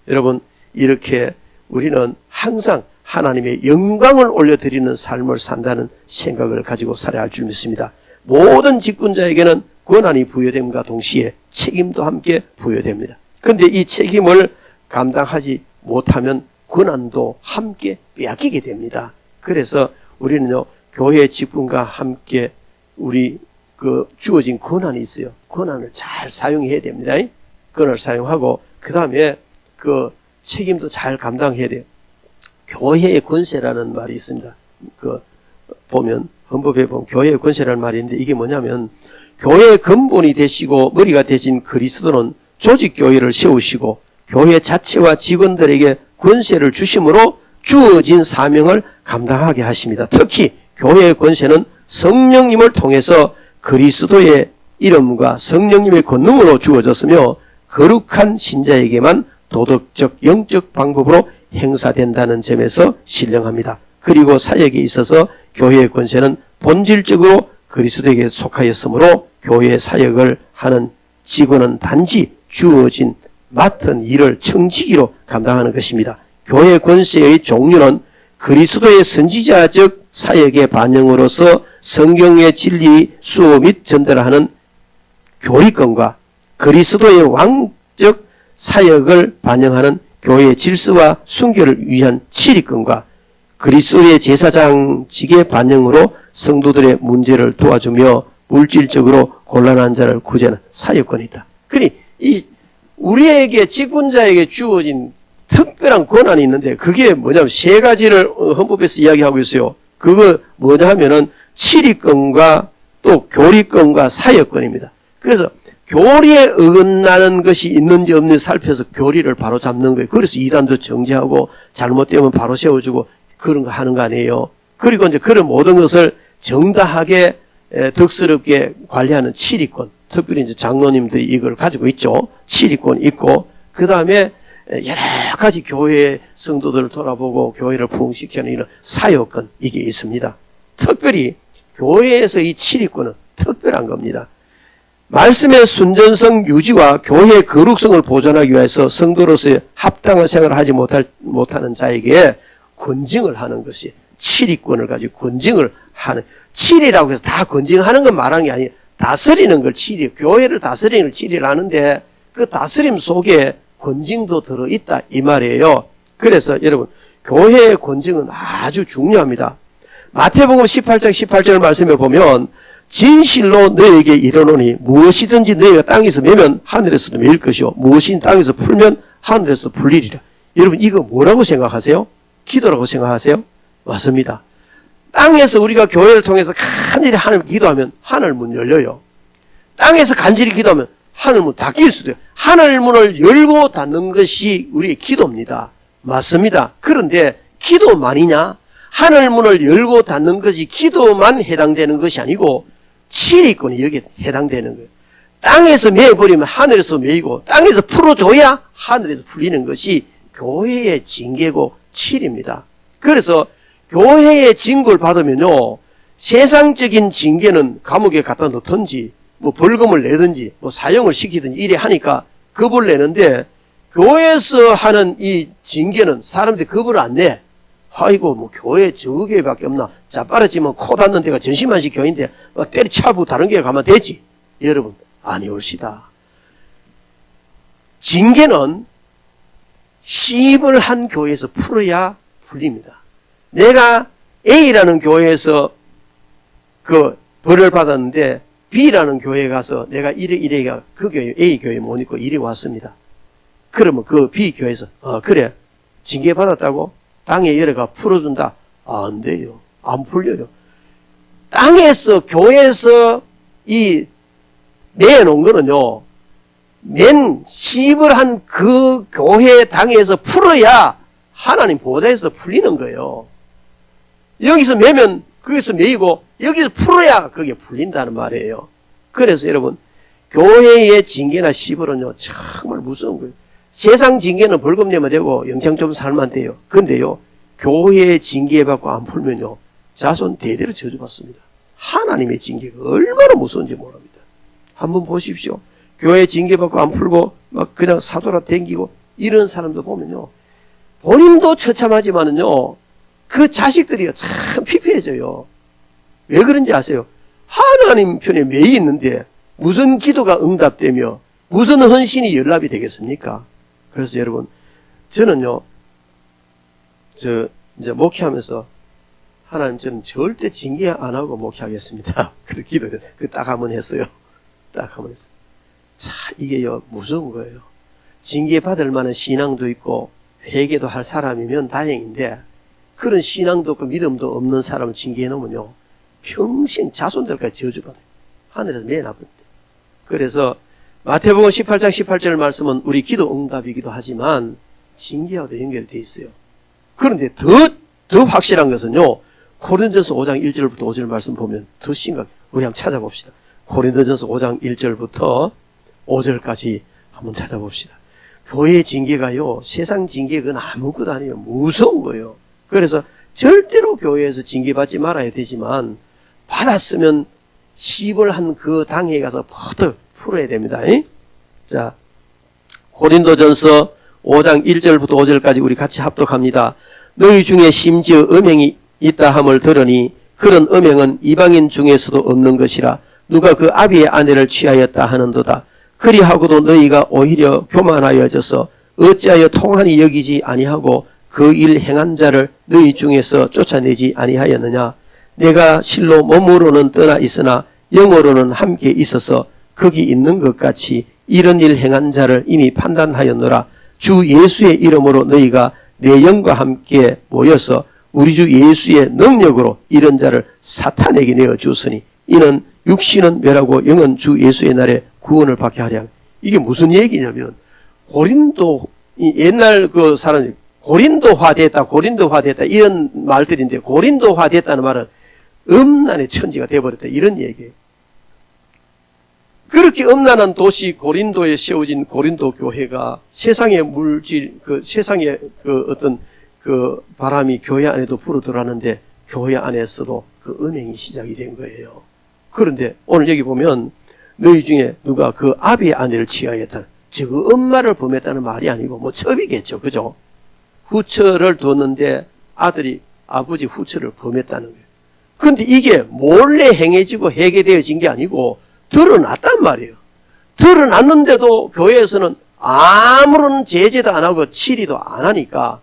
여러분, 이렇게 우리는 항상 하나님의 영광을 올려드리는 삶을 산다는 생각을 가지고 살아야 할 줄 믿습니다. 모든 직분자에게는 권한이 부여됨과 동시에 책임도 함께 부여됩니다. 그런데 이 책임을 감당하지 못하면 권한도 함께 빼앗기게 됩니다. 그래서 우리는요, 교회 직분과 함께 우리 주어진 권한이 있어요. 권한을 잘 사용해야 됩니다. 권한을 사용하고 그 다음에 책임도 잘 감당해야 돼요. 교회의 권세라는 말이 있습니다. 보면 헌법에 보면 교회의 권세라는 말이 있는데 이게 뭐냐면, 교회의 근본이 되시고 머리가 되신 그리스도는 조직 교회를 세우시고 교회 자체와 직원들에게 권세를 주심으로 주어진 사명을 감당하게 하십니다. 특히 교회의 권세는 성령님을 통해서 그리스도의 이름과 성령님의 권능으로 주어졌으며 거룩한 신자에게만 도덕적 영적 방법으로 행사된다는 점에서 신령합니다. 그리고 사역에 있어서 교회의 권세는 본질적으로 그리스도에게 속하였으므로 교회 사역을 하는 직원은 단지 주어진 맡은 일을 청지기로 감당하는 것입니다. 교회 권세의 종류는 그리스도의 선지자적 사역의 반영으로서 성경의 진리 수호 및 전달하는 교리권과 그리스도의 왕적 사역을 반영하는 교회의 질서와 순결을 위한 치리권과 그리스도의 제사장직의 반영으로 성도들의 문제를 도와주며 물질적으로 곤란한 자를 구제하는 사역권이 있다. 그러니 우리에게 직분자에게 주어진 특별한 권한이 있는데 그게 뭐냐면 세 가지를 헌법에서 이야기하고 있어요. 그거 뭐냐 하면은 치리권과 또 교리권과 사역권입니다. 그래서 교리에 어긋나는 것이 있는지 없는지 살펴서 교리를 바로 잡는 거예요. 그래서 이단도 정지하고 잘못되면 바로 세워주고 그런 거 하는 거 아니에요. 그리고 이제 그런 모든 것을 정당하게 덕스럽게 관리하는 치리권, 특별히 이제 장로님들이 이걸 가지고 있죠. 치리권 있고, 그 다음에 여러 가지 교회 성도들을 돌아보고 교회를 부흥시키는 이런 사역권, 이게 있습니다. 특별히 교회에서 이 치리권은 특별한 겁니다. 말씀의 순전성 유지와 교회의 거룩성을 보존하기 위해서 성도로서의 합당한 생활을 하지 못하는 자에게 권징을 하는 것이 치리권을 가지고 권징을 하는, 치리라고 해서 다 권징하는 건 말하는 게 아니에요. 다스리는 걸 치리, 교회를 다스리는 걸 치리를 하는데 그 다스림 속에 권징도 들어있다 이 말이에요. 그래서 여러분 교회의 권징은 아주 중요합니다. 마태복음 18장 18절 말씀에 보면 진실로 너에게 이르노니 무엇이든지 너희가 땅에서 매면 하늘에서도 매일 것이요 무엇이든 땅에서 풀면 하늘에서도 풀리리라. 여러분 이거 뭐라고 생각하세요? 기도라고 생각하세요? 맞습니다. 땅에서 우리가 교회를 통해서 간절히 하나님 기도하면 하늘 문 열려요. 땅에서 간절히 기도하면 하늘 문 닫힐 수도 있어요. 하늘 문을 열고 닫는 것이 우리의 기도입니다. 맞습니다. 그런데 기도만이냐? 하늘 문을 열고 닫는 것이 기도만 해당되는 것이 아니고 치리권이 여기에 해당되는 거예요. 땅에서 매버리면 하늘에서 매이고 땅에서 풀어줘야 하늘에서 풀리는 것이 교회의 징계고 치리입니다. 그래서 교회의 징계를 받으면요, 세상적인 징계는 감옥에 갖다 놓든지 뭐 벌금을 내든지 뭐 사형을 시키든지 이래 하니까 겁을 내는데, 교회에서 하는 이 징계는 사람들이 겁을 안 내. 아이고 뭐 교회 저 교회밖에 없나, 자빠라지면 코 닿는 데가 전시만식 교회인데 막 때리차고 다른 교회 가면 되지. 여러분 아니올시다. 징계는 시입을 한 교회에서 풀어야 풀립니다. 내가 A라는 교회에서 그 벌을 받았는데 B라는 교회에 가서 내가 이래가 그 교회 A 교회 못 있고 이리 왔습니다. 그러면 그 B 교회에서 그래 징계 받았다고 땅에 열애가 풀어준다? 안 돼요. 안 풀려요. 땅에서 교회에서 이 내놓은 거는요, 맨 시입을 한 그 교회 당에서 풀어야 하나님 보좌에서 풀리는 거예요. 여기서 매면 거기서 매이고 여기서 풀어야 그게 풀린다는 말이에요. 그래서 여러분 교회의 징계나 시벌은요 정말 무서운 거예요. 세상 징계는 벌금 내면 되고 영장 좀 살면 돼요. 근데요 교회의 징계받고 안 풀면요 자손 대대로 저주받습니다. 하나님의 징계가 얼마나 무서운지 모릅니다. 한번 보십시오. 교회 징계받고 안 풀고 막 그냥 사돌아 댕기고 이런 사람도 보면요 본인도 처참하지만은요 그 자식들이요 참 피폐해져요. 왜 그런지 아세요? 하나님 편에 매이 있는데 무슨 기도가 응답되며 무슨 헌신이 연락이 되겠습니까? 그래서 여러분 저는요 이제 목회하면서 하나님 저는 절대 징계 안 하고 목회하겠습니다. 그렇게 기도를 딱 한번 했어요. 딱 한번 했어요. 자 이게요 무서운 거예요. 징계 받을 만한 신앙도 있고 회개도 할 사람이면 다행인데 그런 신앙도 없고 믿음도 없는 사람을 징계해 놓으면요 평생 자손들까지 저주받아요. 하늘에서 내놔버립니다. 그래서 마태복음 18장 18절 말씀은 우리 기도 응답이기도 하지만 징계와도 연결되어 있어요. 그런데 더 확실한 것은요 고린도전서 5장 1절부터 5절 말씀 보면 더 심각해요. 우리 한번 찾아봅시다. 고린도전서 5장 1절부터 5절까지 한번 찾아봅시다. 교회 징계가요 세상 징계는 아무것도 아니에요. 무서운 거예요. 그래서 절대로 교회에서 징계받지 말아야 되지만 받았으면 시입을 한 그 당에 가서 퍼뜩 풀어야 됩니다. 자, 고린도전서 5장 1절부터 5절까지 우리 같이 합독합니다. 너희 중에 심지어 음행이 있다 함을 들으니 그런 음행은 이방인 중에서도 없는 것이라 누가 그 아비의 아내를 취하였다 하는도다. 그리하고도 너희가 오히려 교만하여져서 어찌하여 통한이 여기지 아니하고 그 일 행한 자를 너희 중에서 쫓아내지 아니하였느냐. 내가 실로 몸으로는 떠나 있으나 영으로는 함께 있어서 거기 있는 것 같이 이런 일 행한 자를 이미 판단하였노라. 주 예수의 이름으로 너희가 내 영과 함께 모여서 우리 주 예수의 능력으로 이런 자를 사탄에게 내어주었으니 이는 육신은 멸하고 영은 주 예수의 날에 구원을 받게 하랴. 이게 무슨 얘기냐면 고린도 옛날 그 사람이 고린도화 됐다 이런 말들인데, 고린도화 됐다는 말은 음란의 천지가 되어버렸다 이런 얘기예요. 그렇게 음란한 도시 고린도에 세워진 고린도 교회가 세상의 물질, 세상의 어떤 바람이 교회 안에도 불어 들어왔는데 교회 안에서도 그 음행이 시작이 된 거예요. 그런데 오늘 여기 보면 너희 중에 누가 그 아비의 아내를 취하였다. 즉 엄마를 범했다는 말이 아니고 뭐 첩이겠죠. 그죠? 후처를 뒀는데 아들이 아버지 후처를 범했다는 거예요. 그런데 이게 몰래 행해지고 해결되어진 게 아니고 드러났단 말이에요. 드러났는데도 교회에서는 아무런 제재도 안 하고 치리도 안 하니까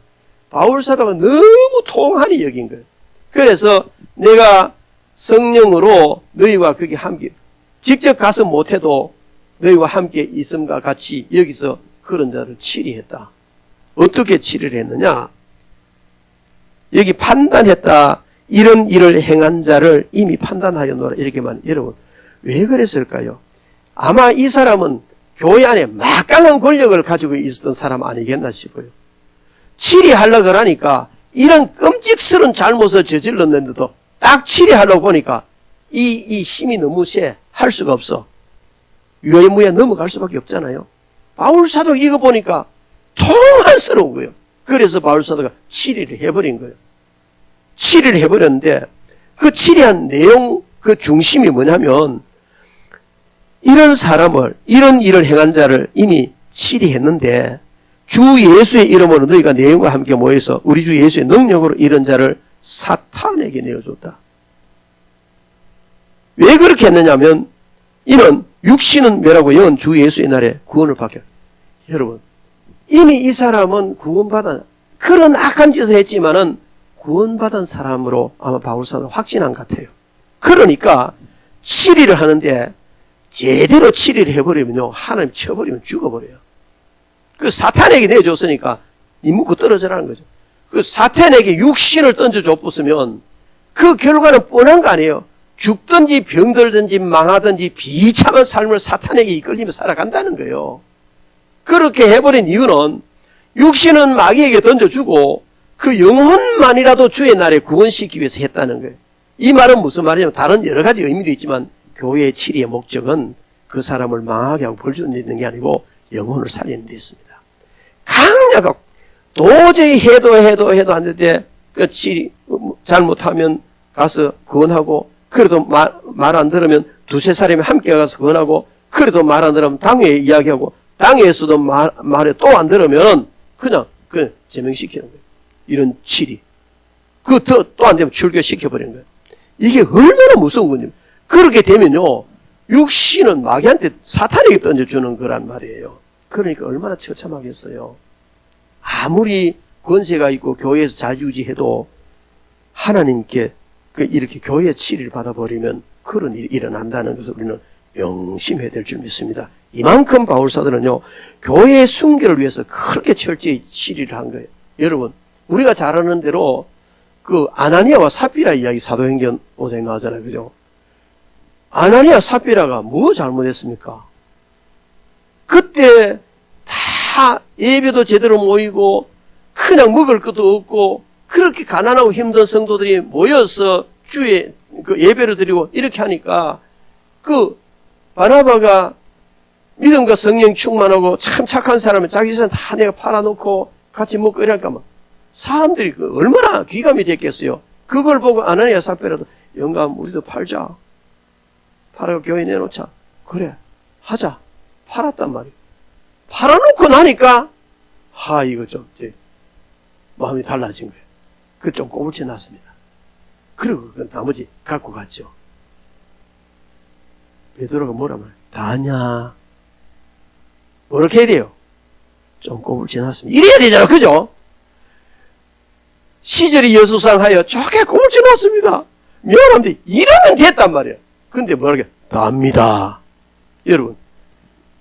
바울사도가 너무 통한이 여긴 거예요. 그래서 내가 성령으로 너희와 거기 함께 직접 가서 못해도 너희와 함께 있음과 같이 여기서 그런 자를 치리했다. 어떻게 치리를 했느냐? 여기 판단했다. 이런 일을 행한 자를 이미 판단하였노라. 이렇게만. 여러분 왜 그랬을까요? 아마 이 사람은 교회 안에 막강한 권력을 가지고 있었던 사람 아니겠나 싶어요. 치리하려고 하니까 이런 끔찍스러운 잘못을 저질렀는데도 딱 치리하려고 보니까 이 힘이 너무 세. 할 수가 없어. 유해무에 넘어갈 수밖에 없잖아요. 바울사도 이거 보니까 통한스러운 거예요. 그래서 바울사도가 치리를 해버린 거예요. 치리를 해버렸는데 그 치리한 내용 그 중심이 뭐냐면 이런 사람을, 이런 일을 행한 자를 이미 치리했는데 주 예수의 이름으로 너희가 내용과 함께 모여서 우리 주 예수의 능력으로 이런 자를 사탄에게 내어줬다. 왜 그렇게 했느냐면 이는 육신은 멸하고 영은 주 예수의 날에 구원을 받게. 여러분 이미 이 사람은 구원받은 그런 악한 짓을 했지만은 구원받은 사람으로 아마 바울사는 확신한 것 같아요. 그러니까 치리를 하는데 제대로 치리를 해버리면요 하나님 쳐버리면 죽어버려요. 그 사탄에게 내줬으니까 니 묻고 떨어져라는 거죠. 그 사탄에게 육신을 던져줬으면 그 결과는 뻔한 거 아니에요. 죽든지 병들든지 망하든지 비참한 삶을 사탄에게 이끌리며 살아간다는 거예요. 그렇게 해버린 이유는 육신은 마귀에게 던져주고 그 영혼만이라도 주의 날에 구원시키기 위해서 했다는 거예요. 이 말은 무슨 말이냐면 다른 여러 가지 의미도 있지만 교회의 치리의 목적은 그 사람을 망하게 하고 벌 주는 게 아니고 영혼을 살리는 데 있습니다. 강력하고 도저히 해도 안 되는데 그 치리 잘못하면 가서 구원하고 그래도 말 안 들으면 두세 사람이 함께 가서 구원하고 그래도 말 안 들으면 당회에 이야기하고 당회에서도 말에 또 안 들으면 그냥 제명시키는 거예요. 이런 치리. 또 안 되면 출교시켜버리는 거예요. 이게 얼마나 무서운 건지. 그렇게 되면요 육신은 마귀한테 사탄에게 던져주는 거란 말이에요. 그러니까 얼마나 처참하겠어요. 아무리 권세가 있고 교회에서 자주지해도 하나님께 이렇게 교회의 치리를 받아버리면 그런 일이 일어난다는 것을 우리는 명심해야 될 줄 믿습니다. 이만큼 바울사도는요 교회의 순결을 위해서 그렇게 철저히 치리를 한 거예요. 여러분 우리가 잘 아는 대로 그 아나니아와 삽비라 이야기 사도행전 5장에 나오잖아요. 그죠? 아나니아 삽비라가 뭐 잘못했습니까? 그때 다 예배도 제대로 모이고 그냥 먹을 것도 없고 그렇게 가난하고 힘든 성도들이 모여서 주의 그 예배를 드리고 이렇게 하니까 그 바나바가 믿음과 성령 충만하고 참 착한 사람은 자기 재산 다 내가 팔아놓고 같이 먹고 이러니까 막 사람들이 얼마나 귀감이 됐겠어요. 그걸 보고 아나니아 삽비라도 영감 우리도 팔자. 팔아서 교회 내놓자. 그래 하자. 팔았단 말이에요. 팔아놓고 나니까 이거 좀 마음이 달라진 거예요. 그 좀 꼬불지 났습니다. 그리고 그 나머지 갖고 갔죠. 베드로가 뭐라 말해? 다냐? 뭐렇게 해야 돼요? 좀 꼬불지 났습니다. 이래야 되잖아. 그죠? 시절이 여수상하여 저게 꼬불지 났습니다. 미안한데 이러면 됐단 말이에요. 근데 뭐라게? 답니다. 여러분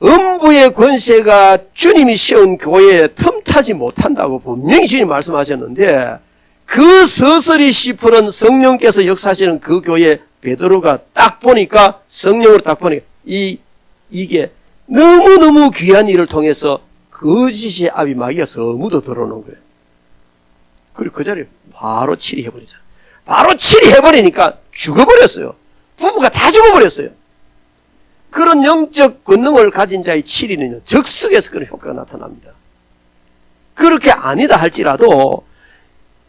음부의 권세가 주님이 세운 교회에 틈타지 못한다고 분명히 주님 말씀하셨는데 그 서서히 시푸른 성령께서 역사하시는 그 교회 베드로가 딱 보니까, 성령으로 딱 보니까 이게 너무너무 귀한 일을 통해서 거짓의 아비 마귀가 서무도 들어오는 거예요. 그리고 그 자리에 바로 치리해버리잖아. 바로 치리해버리니까 죽어버렸어요. 부부가 다 죽어버렸어요. 그런 영적 권능을 가진 자의 치리는요, 적석에서 그런 효과가 나타납니다. 그렇게 아니다 할지라도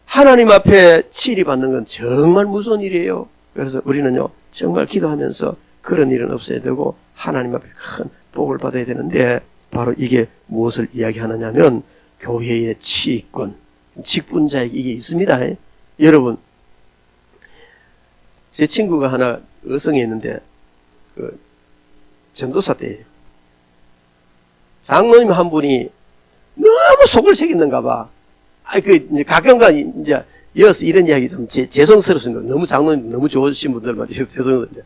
하나님 앞에 치리받는 건 정말 무서운 일이에요. 그래서 우리는요, 정말 기도하면서 그런 일은 없어야 되고 하나님 앞에 큰 복을 받아야 되는데, 바로 이게 무엇을 이야기하느냐면 교회의 치권, 직분자에게 이게 있습니다. 여러분, 제 친구가 하나 의성에 있는데 그 전도사 때예요. 장로님 한 분이 너무 속을 새겼는가 봐. 이제 가끔가 이제 이어서 이런 이야기 좀 죄송스럽습니다. 너무 장로님 너무 좋으신 분들만 죄송한데,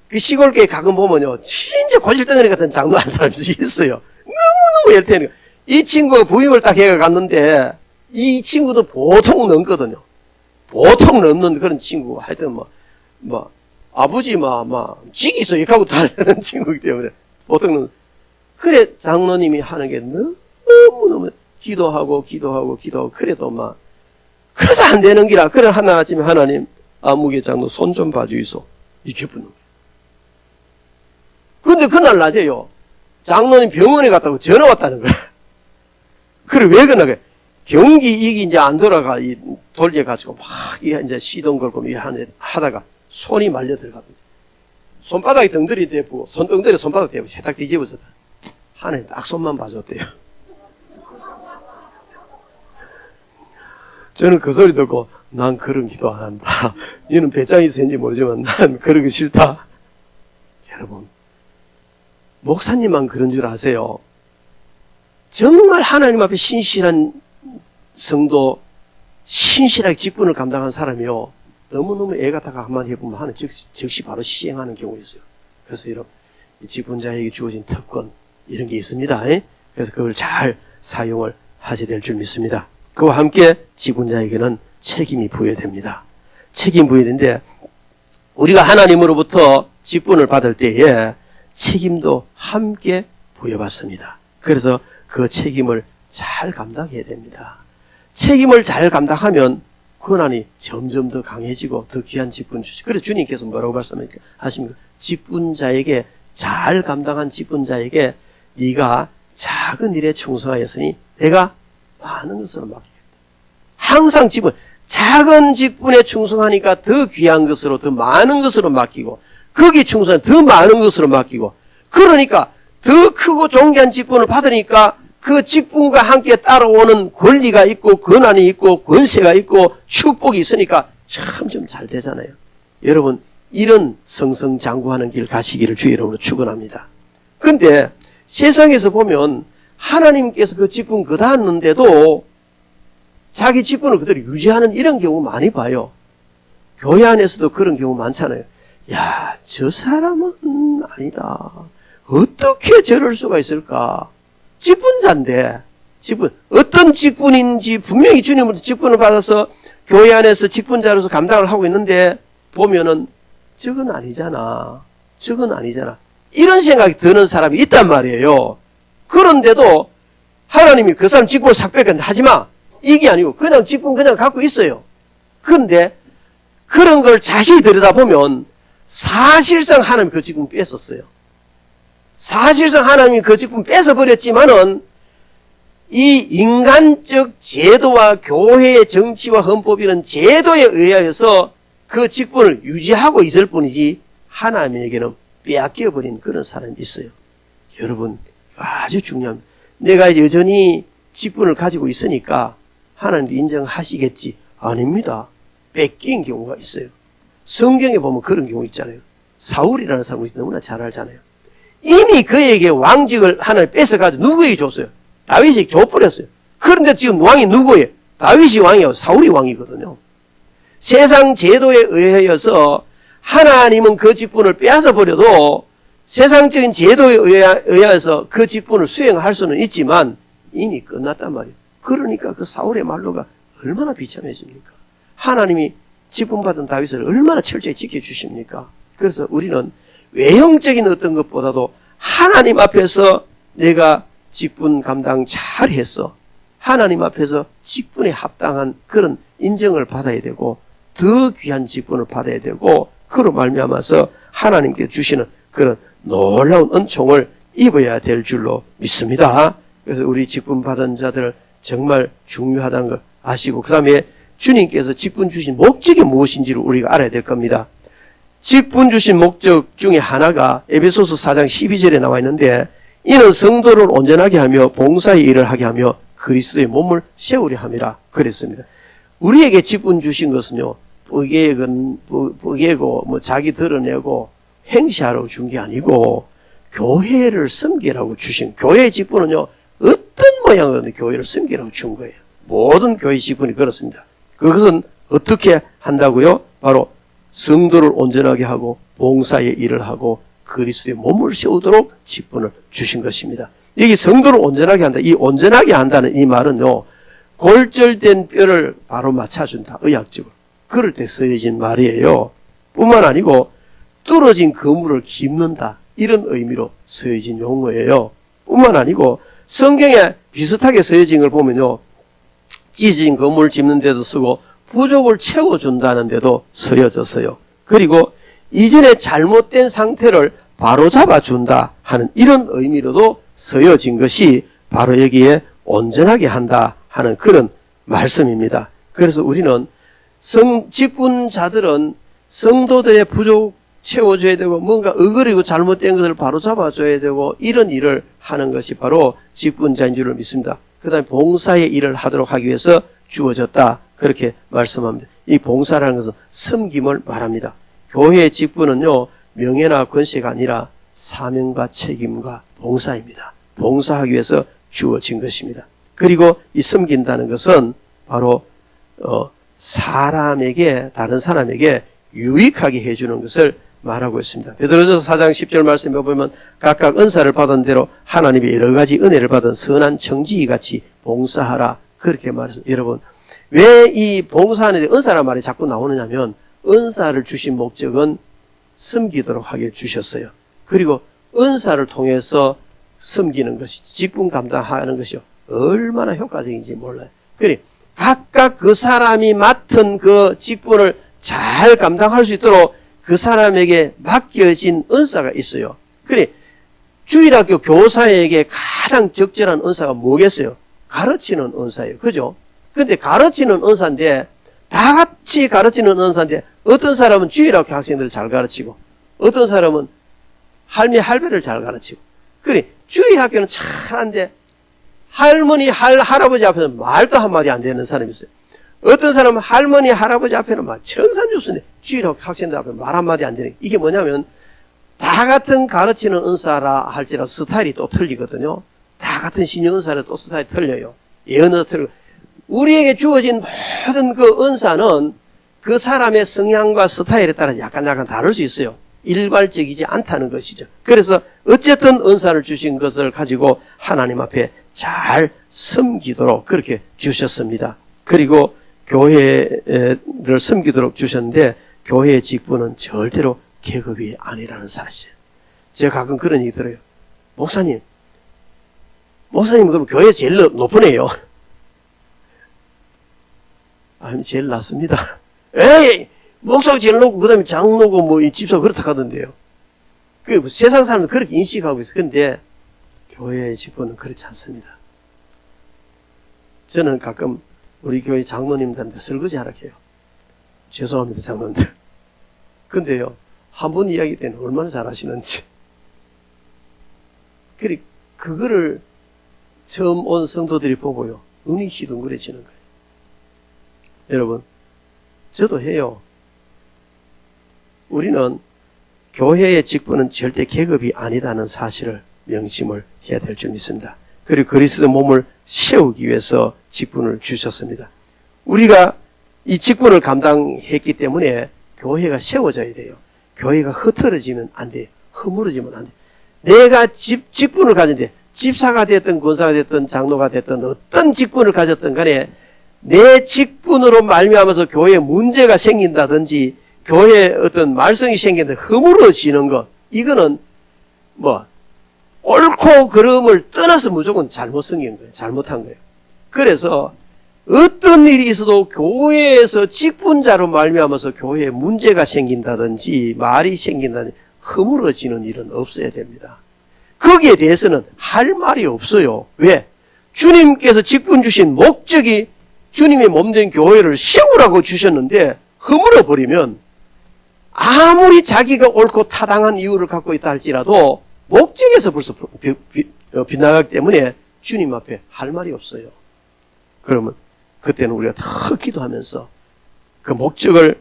그 시골교회 가끔 보면요, 진짜 골질덩어리 같은 장로 한 사람이 있어요. 너무너무 열태니까. 이 친구가 부임을 딱 해가 갔는데, 이 친구도 보통 넘거든요. 보통 넘는 그런 친구. 하여튼 아버지 직이 있어. 이렇게 다니는 친구이기 때문에 보통 넘는. 그래, 장로님이 하는 게 너무너무 기도하고, 그래도 그래도 안 되는 기라. 그래, 하나쯤에 하나님, 아무개 장로 손 좀 봐주이소. 이렇게 붙는 거예요. 근데 그날 낮에요, 장로님 병원에 갔다고 전화 왔다는 거야. 그래, 왜 그러나? 경기 이게 이제 안 돌아가, 돌려가지고 이제 시동 걸고 하다가 손이 말려 들어갑니다. 손바닥에 덩들이 대고, 손등들이 손바닥 대고 해딱 뒤집어졌다. 하나님 딱 손만 봐줬대요. 저는 그 소리 듣고, 난 그런 기도 안 한다. 너는 배짱이 있는지 모르지만 난 그런 거 싫다. 여러분, 목사님만 그런 줄 아세요? 정말 하나님 앞에 신실한 성도, 신실하게 직분을 감당한 사람이요, 너무너무 애가 다가 한마디 해보면 하는 즉시 바로 시행하는 경우가 있어요. 그래서 이런 직분자에게 주어진 특권, 이런 게 있습니다. 그래서 그걸 잘 사용을 하게 될 줄 믿습니다. 그와 함께 직분자에게는 책임이 부여됩니다. 책임 부여되는데, 우리가 하나님으로부터 직분을 받을 때에 책임도 함께 부여받습니다. 그래서 그 책임을 잘 감당해야 됩니다. 책임을 잘 감당하면 권한이 점점 더 강해지고 더 귀한 직분 주시고, 그래서 주님께서 뭐라고 말씀하십니까? 직분자에게, 잘 감당한 직분자에게 네가 작은 일에 충성하였으니 내가 많은 것으로 맡기겠다. 항상 작은 직분에 충성하니까 더 귀한 것으로, 더 많은 것으로 맡기고, 거기에 충성하면 더 많은 것으로 맡기고, 그러니까 더 크고 존귀한 직분을 받으니까 그 직분과 함께 따라오는 권리가 있고, 권한이 있고, 권세가 있고, 축복이 있으니까 참 좀 잘 되잖아요. 여러분, 이런 성성장구하는 길 가시기를 주의 이름으로 축원합니다. 근데 세상에서 보면 하나님께서 그 직분 거다했는데도 자기 직분을 그대로 유지하는 이런 경우 많이 봐요. 교회 안에서도 그런 경우 많잖아요. 야, 저 사람은 아니다. 어떻게 저럴 수가 있을까? 직분자인데, 어떤 직분인지 분명히 주님으로부터 직분을 받아서 교회 안에서 직분자로서 감당을 하고 있는데, 보면은 저건 아니잖아. 이런 생각이 드는 사람이 있단 말이에요. 그런데도 하나님이 그 사람 직분을 싹 뺏겼는데 하지 마. 이게 아니고 그냥 직분 그냥 갖고 있어요. 그런데 그런 걸 자세히 들여다보면 사실상 하나님이 그 직분 뺏었어요. 사실상 하나님이 그 직분 뺏어버렸지만은 이 인간적 제도와 교회의 정치와 헌법 이런 제도에 의하여서 그 직분을 유지하고 있을 뿐이지 하나님에게는 빼앗겨버린 그런 사람이 있어요. 여러분, 아주 중요합니다. 내가 여전히 직분을 가지고 있으니까 하나님도 인정하시겠지. 아닙니다. 뺏긴 경우가 있어요. 성경에 보면 그런 경우 있잖아요. 사울이라는 사람을 너무나 잘 알잖아요. 이미 그에게 왕직을 하나님 뺏어가지고 누구에게 줬어요? 다윗이 줘버렸어요. 그런데 지금 왕이 누구예요? 다윗이 왕이고 사울이 왕이거든요. 세상 제도에 의하여서 하나님은 그 직분을 빼앗아 버려도 세상적인 제도에 의해서 그 직분을 수행할 수는 있지만 이미 끝났단 말이에요. 그러니까 그 사울의 말로가 얼마나 비참해집니까? 하나님이 직분받은 다윗을 얼마나 철저히 지켜주십니까? 그래서 우리는 외형적인 어떤 것보다도 하나님 앞에서 내가 직분 감당 잘했어. 하나님 앞에서 직분에 합당한 그런 인정을 받아야 되고 더 귀한 직분을 받아야 되고 그로 말미암아서 하나님께 주시는 그런 놀라운 은총을 입어야 될 줄로 믿습니다. 그래서 우리 직분 받은 자들 정말 중요하다는 걸 아시고 그 다음에 주님께서 직분 주신 목적이 무엇인지를 우리가 알아야 될 겁니다. 직분 주신 목적 중에 하나가 에베소서 4장 12절에 나와 있는데 이는 성도를 온전하게 하며 봉사의 일을 하게 하며 그리스도의 몸을 세우려 함이라 그랬습니다. 우리에게 직분 주신 것은요 쁘개고 뭐 자기 드러내고 행시하라고 준 게 아니고 교회를 섬기라고 주신 교회의 직분은요 어떤 모양으로든 교회를 섬기라고 준 거예요. 모든 교회 직분이 그렇습니다. 그것은 어떻게 한다고요? 바로 성도를 온전하게 하고 봉사의 일을 하고 그리스도의 몸을 세우도록 직분을 주신 것입니다. 여기 성도를 온전하게 한다. 이 온전하게 한다는 이 말은요 골절된 뼈를 바로 맞춰준다. 의학적으로. 그럴 때 쓰여진 말이에요. 뿐만 아니고 뚫어진 그물을 깁는다. 이런 의미로 쓰여진 용어예요. 뿐만 아니고 성경에 비슷하게 쓰여진 걸 보면요 찢어진 그물을 짚는 데도 쓰고 부족을 채워준다는 데도 쓰여졌어요. 그리고 이전에 잘못된 상태를 바로잡아준다 하는 이런 의미로도 쓰여진 것이 바로 여기에 온전하게 한다 하는 그런 말씀입니다. 그래서 우리는 직분자들은 성도들의 부족 채워줘야 되고 뭔가 어그리고 잘못된 것을 바로잡아줘야 되고 이런 일을 하는 것이 바로 직분자인 줄을 믿습니다. 그 다음에 봉사의 일을 하도록 하기 위해서 주어졌다. 그렇게 말씀합니다. 이 봉사라는 것은 섬김을 말합니다. 교회의 직분은요 명예나 권세가 아니라 사명과 책임과 봉사입니다. 봉사하기 위해서 주어진 것입니다. 그리고 이 섬긴다는 것은 바로 사람에게 다른 사람에게 유익하게 해주는 것을 말하고 있습니다. 베드로전서 4장 10절 말씀에 보면 각각 은사를 받은 대로 하나님의 여러 가지 은혜를 받은 선한 청지기 같이 봉사하라 그렇게 말했습니다. 여러분 왜 이 봉사하는 데 은사란 말이 자꾸 나오느냐면 은사를 주신 목적은 섬기도록 하게 주셨어요. 그리고 은사를 통해서 섬기는 것이 직분 감당하는 것이 얼마나 효과적인지 몰라요. 그래 각각 그 사람이 맡은 그 직분을 잘 감당할 수 있도록 그 사람에게 맡겨진 은사가 있어요. 그래 주일학교 교사에게 가장 적절한 은사가 뭐겠어요? 가르치는 은사예요. 그죠? 근데 가르치는 은사인데 다 같이 가르치는 은사인데 어떤 사람은 주일학교 학생들을 잘 가르치고 어떤 사람은 할미 할배를 잘 가르치고 그래 주일학교는 잘하는데 할머니 할아버지 앞에서 말도 한마디 안 되는 사람이 있어요. 어떤 사람은 할머니 할아버지 앞에는 막 청산유수인데 주일학교 학생들 앞에 말 한마디 안 되는 이게 뭐냐면 다 같은 가르치는 은사라 할지라도 스타일이 또 틀리거든요. 다 같은 신유 은사를 또 스타일이 틀려요. 예언도 틀리고 우리에게 주어진 모든 그 은사는 그 사람의 성향과 스타일에 따라 약간 다를 수 있어요. 일괄적이지 않다는 것이죠. 그래서 어쨌든 은사를 주신 것을 가지고 하나님 앞에 잘 섬기도록 그렇게 주셨습니다. 그리고 교회를 섬기도록 주셨는데 교회의 직분은 절대로 계급이 아니라는 사실. 제가 가끔 그런 얘기 들어요. 목사님 그럼 교회 제일 높은 애요. 아니 제일 낮습니다. 에이 목사가 제일 높고 그 다음에 장로고 뭐 집사 그렇다 하던데요. 그 세상 사람은 그렇게 인식하고 있어요. 그런데 교회의 직분은 그렇지 않습니다. 저는 가끔 우리 교회 장로님들한테 설거지 하라 해요. 죄송합니다 장로님들. 근데요 한 번 이야기 때는 얼마나 잘하시는지. 그거를 처음 온 성도들이 보고요 눈이 휘둥그레지는 거예요. 여러분 저도 해요. 우리는 교회의 직분은 절대 계급이 아니다는 사실을 명심을 해야 될 줄 믿습니다. 그리고 그리스도 몸을 세우기 위해서 직분을 주셨습니다. 우리가 이 직분을 감당했기 때문에 교회가 세워져야 돼요. 교회가 흐트러지면 안 돼요. 허물어지면 안 돼요. 내가 직분을 가졌는데 집사가 됐든 권사가 됐든 장로가 됐든 어떤 직분을 가졌든 간에 내 직분으로 말미암아서 교회에 문제가 생긴다든지 교회에 어떤 말썽이 생긴다 허물어지는 것, 이거는 뭐 옳고 그름을 떠나서 무조건 잘못 생긴 거예요. 잘못한 거예요. 그래서 어떤 일이 있어도 교회에서 직분자로 말미암아서 교회에 문제가 생긴다든지 말이 생긴다든지 허물어지는 일은 없어야 됩니다. 거기에 대해서는 할 말이 없어요. 왜? 주님께서 직분 주신 목적이 주님의 몸된 교회를 세우라고 주셨는데 허물어버리면 아무리 자기가 옳고 타당한 이유를 갖고 있다 할지라도 목적에서 벌써 빗나가기 때문에 주님 앞에 할 말이 없어요. 그러면 그때는 우리가 더 기도하면서 그 목적을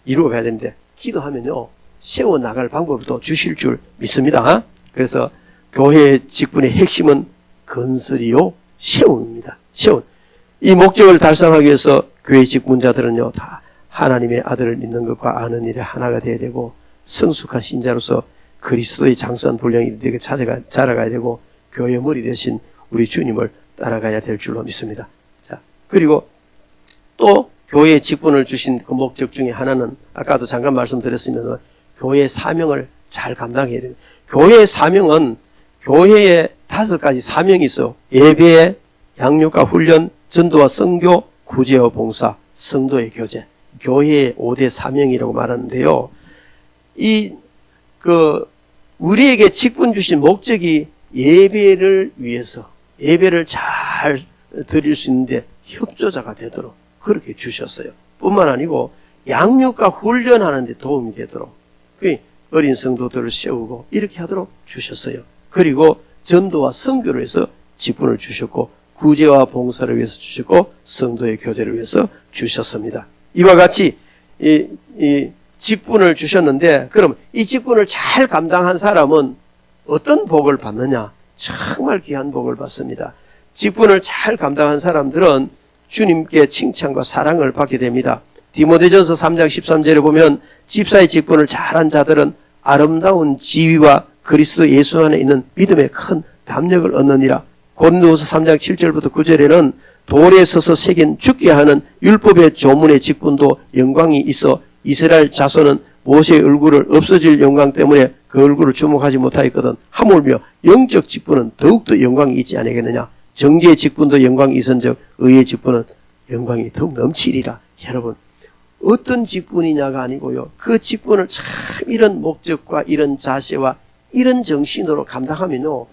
이루어가야 되는데, 기도하면요 세워나갈 방법도 주실 줄 믿습니다. 그래서 교회의 직분의 핵심은 건설이요 세움입니다. 세움. 이 목적을 달성하기 위해서 교회 직분자들은요 다 하나님의 아들을 믿는 것과 아는 일에 하나가 되어야 되고, 성숙한 신자로서 그리스도의 장수한 분량이 되게 자라가야 되고, 교회 머리 대신 우리 주님을 따라가야 될 줄로 믿습니다. 자, 그리고 또 교회의 직분을 주신 그 목적 중에 하나는 아까도 잠깐 말씀드렸으면 교회의 사명을 잘 감당해야 됩니다. 교회의 사명은 교회에 5가지 사명이 있어요. 예배, 양육과 훈련, 전도와 선교, 구제와 봉사, 성도의 교제. 교회의 5대 사명이라고 말하는데요. 우리에게 직분 주신 목적이 예배를 위해서, 예배를 잘 드릴 수 있는데 협조자가 되도록 그렇게 주셨어요. 뿐만 아니고 양육과 훈련하는 데 도움이 되도록 어린 성도들을 세우고 이렇게 하도록 주셨어요. 그리고 전도와 선교를 위해서 직분을 주셨고, 구제와 봉사를 위해서 주셨고, 성도의 교제를 위해서 주셨습니다. 이와 같이 이 직분을 주셨는데, 그럼 이 직분을 잘 감당한 사람은 어떤 복을 받느냐? 정말 귀한 복을 받습니다. 직분을 잘 감당한 사람들은 주님께 칭찬과 사랑을 받게 됩니다. 디모데전서 3장 13절에 보면 집사의 직분을 잘한 자들은 아름다운 지위와 그리스도 예수 안에 있는 믿음의 큰 담력을 얻느니라. 고린도후서 3장 7절부터 9절에는 돌에 서서 새긴 죽게 하는 율법의 조문의 직분도 영광이 있어 이스라엘 자손은 모세의 얼굴을 없어질 영광 때문에 그 얼굴을 주목하지 못하였거든. 하물며 영적 직분은 더욱더 영광이 있지 않겠느냐. 정죄의 직분도 영광이 있은즉 의의 직분은 영광이 더욱 넘치리라. 여러분, 어떤 직분이냐가 아니고요, 그 직분을 참 이런 목적과 이런 자세와 이런 정신으로 감당하면요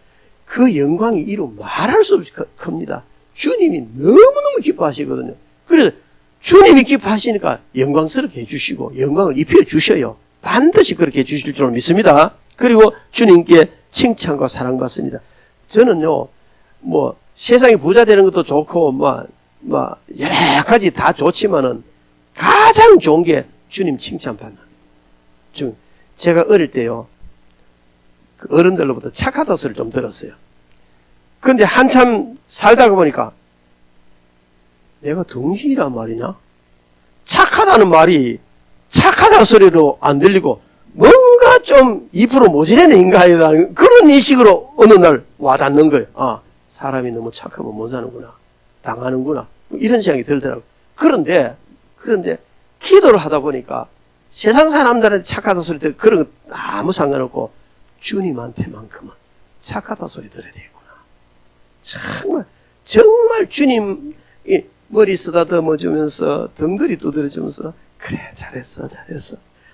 그 영광이 이루 말할 수 없이 큽니다. 주님이 너무너무 기뻐하시거든요. 그래서 주님이 기뻐하시니까 영광스럽게 해주시고 영광을 입혀주셔요. 반드시 그렇게 해주실 줄 믿습니다. 그리고 주님께 칭찬과 사랑받습니다. 저는요 세상에 부자 되는 것도 좋고 여러 가지 다 좋지만은 가장 좋은 게 주님 칭찬받는 거예요. 제가 어릴 때요 그 어른들로부터 착하다 소리를 좀 들었어요. 그런데 한참 살다가 보니까 내가 덩신이란 말이냐? 착하다는 말이 착하다는 소리로 안 들리고 뭔가 좀 2% 모자라는 인간이라는 그런 인식으로 어느 날 와닿는 거예요. 아, 사람이 너무 착하면 못 사는구나. 당하는구나. 이런 생각이 들더라고요. 그런데 기도를 하다 보니까 세상 사람들한테 착하다 소리 들으면 그런 거 아무 상관없고 주님한테만큼은 착하다 소리 들어야 되겠구나. 정말 주님 머리 쓰다듬어 주면서 덩들이 두드려주면서 그래 잘했어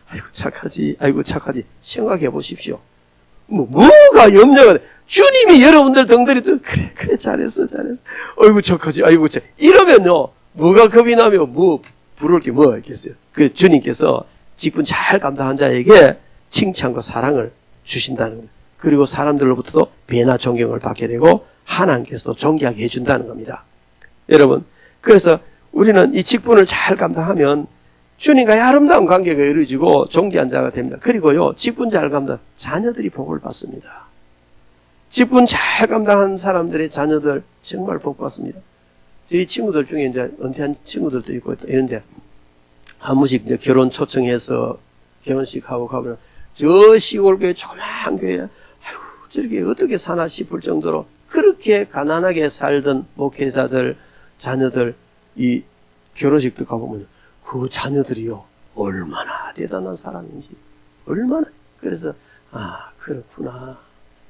아이고 착하지 생각해 보십시오. 뭐가 염려가 돼. 주님이 여러분들 덩들이 그래 잘했어 아이고 착하지 아이고 착 이러면요 뭐가 겁이 나면 부러울 게 뭐가 있겠어요. 그래서 주님께서 직분 잘 감당한 자에게 칭찬과 사랑을 주신다는 거예요. 그리고 사람들로부터도 배나 존경을 받게 되고 하나님께서도 존귀하게 해준다는 겁니다. 여러분, 그래서 우리는 이 직분을 잘 감당하면 주님과의 아름다운 관계가 이루어지고 존귀한 자가 됩니다. 그리고요 직분 잘 감당 자녀들이 복을 받습니다. 직분 잘 감당한 사람들의 자녀들 정말 복 받습니다. 저희 친구들 중에 이제 은퇴한 친구들도 있고 이런데 한 번씩 이제 결혼 초청해서 결혼식 하고 가면 저 시골교회 조그만 교회 아이고 저렇게 어떻게 사나 싶을 정도로 그렇게 가난하게 살던 목회자들 자녀들 이 결혼식도 가보면 그 자녀들이요 얼마나 대단한 사람인지 얼마나 그래서 그렇구나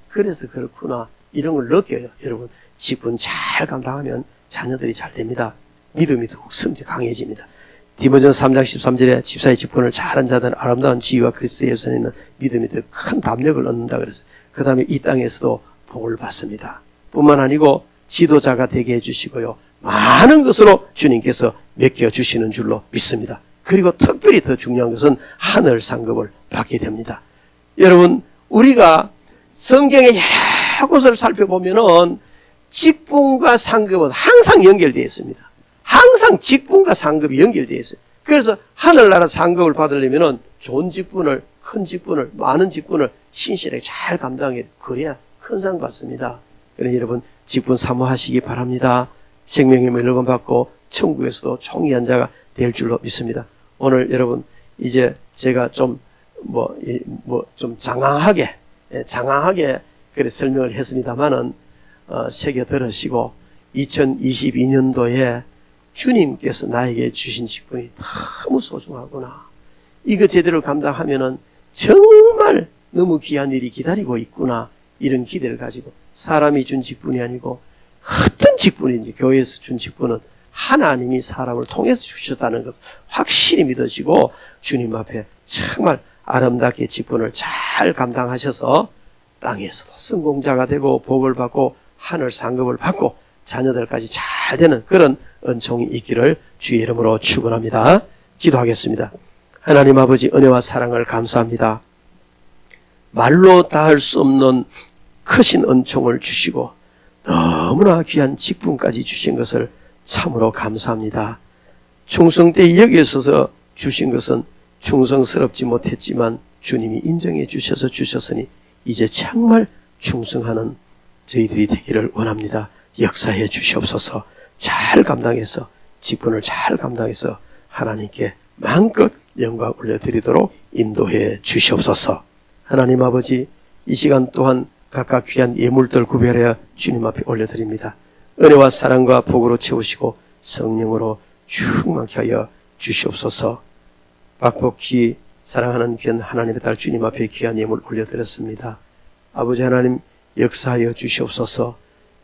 그래서 그렇구나 이런 걸 느껴요. 여러분 직분 잘 감당하면 자녀들이 잘 됩니다. 믿음이 더욱 성장 강해집니다. 디모데전서 3장 13절에 집사의 직분을 잘한 자들은 아름다운 지위와 그리스도 예수에 있는 믿음이 더 큰 담력을 얻는다 그래서 그 다음에 이 땅에서도 복을 받습니다. 뿐만 아니고 지도자가 되게 해주시고요 많은 것으로 주님께서 맡겨주시는 줄로 믿습니다. 그리고 특별히 더 중요한 것은 하늘 상급을 받게 됩니다. 여러분 우리가 성경의 여러 곳을 살펴보면은 직분과 상급은 항상 연결되어 있습니다. 항상 직분과 상급이 연결되어 있어요. 그래서 하늘나라 상급을 받으려면은 좋은 직분을, 큰 직분을, 많은 직분을 신실하게 잘 감당해 그래야 큰 상 받습니다. 그러니 여러분 직분 사모하시기 바랍니다. 생명의 멸류관 받고 천국에서도 총리한 자가 될 줄로 믿습니다. 오늘 여러분 이제 제가 좀 장황하게 그래 설명을 했습니다만은 새겨 들으시고 2022년도에 주님께서 나에게 주신 직분이 너무 소중하구나. 이거 제대로 감당하면은 정말 너무 귀한 일이 기다리고 있구나. 이런 기대를 가지고 사람이 준 직분이 아니고 어떤 직분인지 교회에서 준 직분은 하나님이 사람을 통해서 주셨다는 것을 확실히 믿으시고 주님 앞에 정말 아름답게 직분을 잘 감당하셔서 땅에서도 성공자가 되고 복을 받고 하늘 상급을 받고 자녀들까지 잘 되는 그런 은총이 있기를 주의 이름으로 축원합니다. 기도하겠습니다. 하나님 아버지 은혜와 사랑을 감사합니다. 말로 다할 수 없는 크신 은총을 주시고 너무나 귀한 직분까지 주신 것을 참으로 감사합니다. 충성 때 여기에 서서 주신 것은 충성스럽지 못했지만 주님이 인정해 주셨으니 이제 정말 충성하는 저희들이 되기를 원합니다. 역사해 주시옵소서. 잘 감당해서 직분을 잘 감당해서 하나님께 마음껏 영광 올려드리도록 인도해 주시옵소서. 하나님 아버지 이 시간 또한 각각 귀한 예물들 구별하여 주님 앞에 올려드립니다. 은혜와 사랑과 복으로 채우시고 성령으로 충만케 하여 주시옵소서. 박복희 사랑하는 귀한 하나님의 딸 주님 앞에 귀한 예물 올려드렸습니다. 아버지 하나님 역사하여 주시옵소서.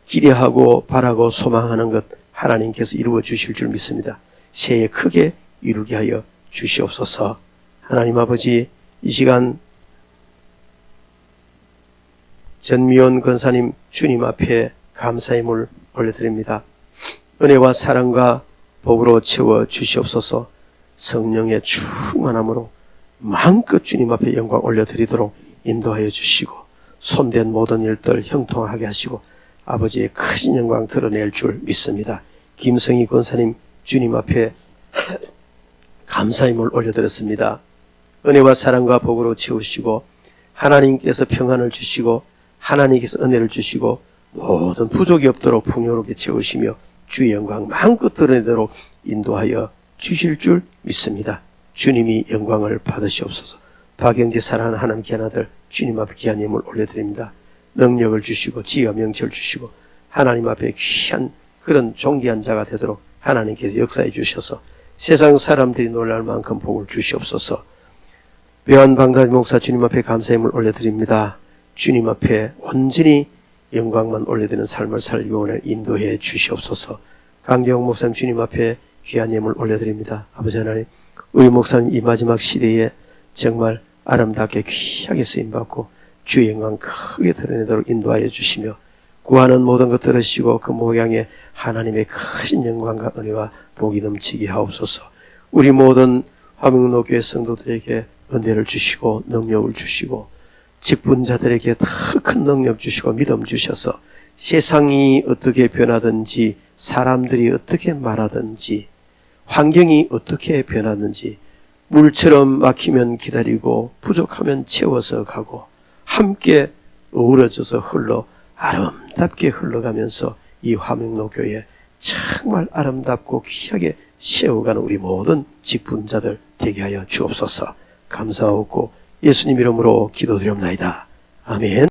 기대하고 바라고 소망하는 것 하나님께서 이루어 주실 줄 믿습니다. 새해 크게 이루게 하여 주시옵소서. 하나님 아버지 이 시간 전미원 권사님 주님 앞에 감사의 물 올려드립니다. 은혜와 사랑과 복으로 채워 주시옵소서. 성령의 충만함으로 마음껏 주님 앞에 영광 올려드리도록 인도하여 주시고 손댄 모든 일들 형통하게 하시고 아버지의 크신 영광 드러낼 줄 믿습니다. 김성희 권사님 주님 앞에 감사의 물 올려드렸습니다. 은혜와 사랑과 복으로 채우시고 하나님께서 평안을 주시고 하나님께서 은혜를 주시고 모든 부족이 없도록 풍요롭게 채우시며 주의 영광 마음껏 드러내도록 인도하여 주실 줄 믿습니다. 주님이 영광을 받으시옵소서. 박영재 사랑하는 하나님 귀한 아들 주님 앞에 귀한 예물 올려드립니다. 능력을 주시고 지혜와 명철 주시고 하나님 앞에 귀한 그런 존귀한 자가 되도록 하나님께서 역사해 주셔서 세상 사람들이 놀랄 만큼 복을 주시옵소서. 배환방다디 목사 주님 앞에 감사의 예물 올려드립니다. 주님 앞에 온전히 영광만 올려드리는 삶을 살기 원해 인도해 주시옵소서. 강경 목사님 주님 앞에 귀한 예물 올려드립니다. 아버지 하나님 우리 목사님 이 마지막 시대에 정말 아름답게 귀하게 쓰임받고 주의 영광 크게 드러내도록 인도하여 주시며 구하는 모든 것 들으시고 그 목양에 하나님의 크신 영광과 은혜와 복이 넘치게 하옵소서. 우리 모든 화명로교회 성도들에게 은혜를 주시고 능력을 주시고 직분자들에게 더 큰 능력 주시고 믿음 주셔서 세상이 어떻게 변하든지 사람들이 어떻게 말하든지 환경이 어떻게 변하든지 물처럼 막히면 기다리고 부족하면 채워서 가고 함께 어우러져서 흘러 아름답게 흘러가면서 이 화명로교회 정말 아름답고 귀하게 세워가는 우리 모든 직분자들 되게 하여 주옵소서. 감사하고 예수님 이름으로 기도드립니다. 아멘.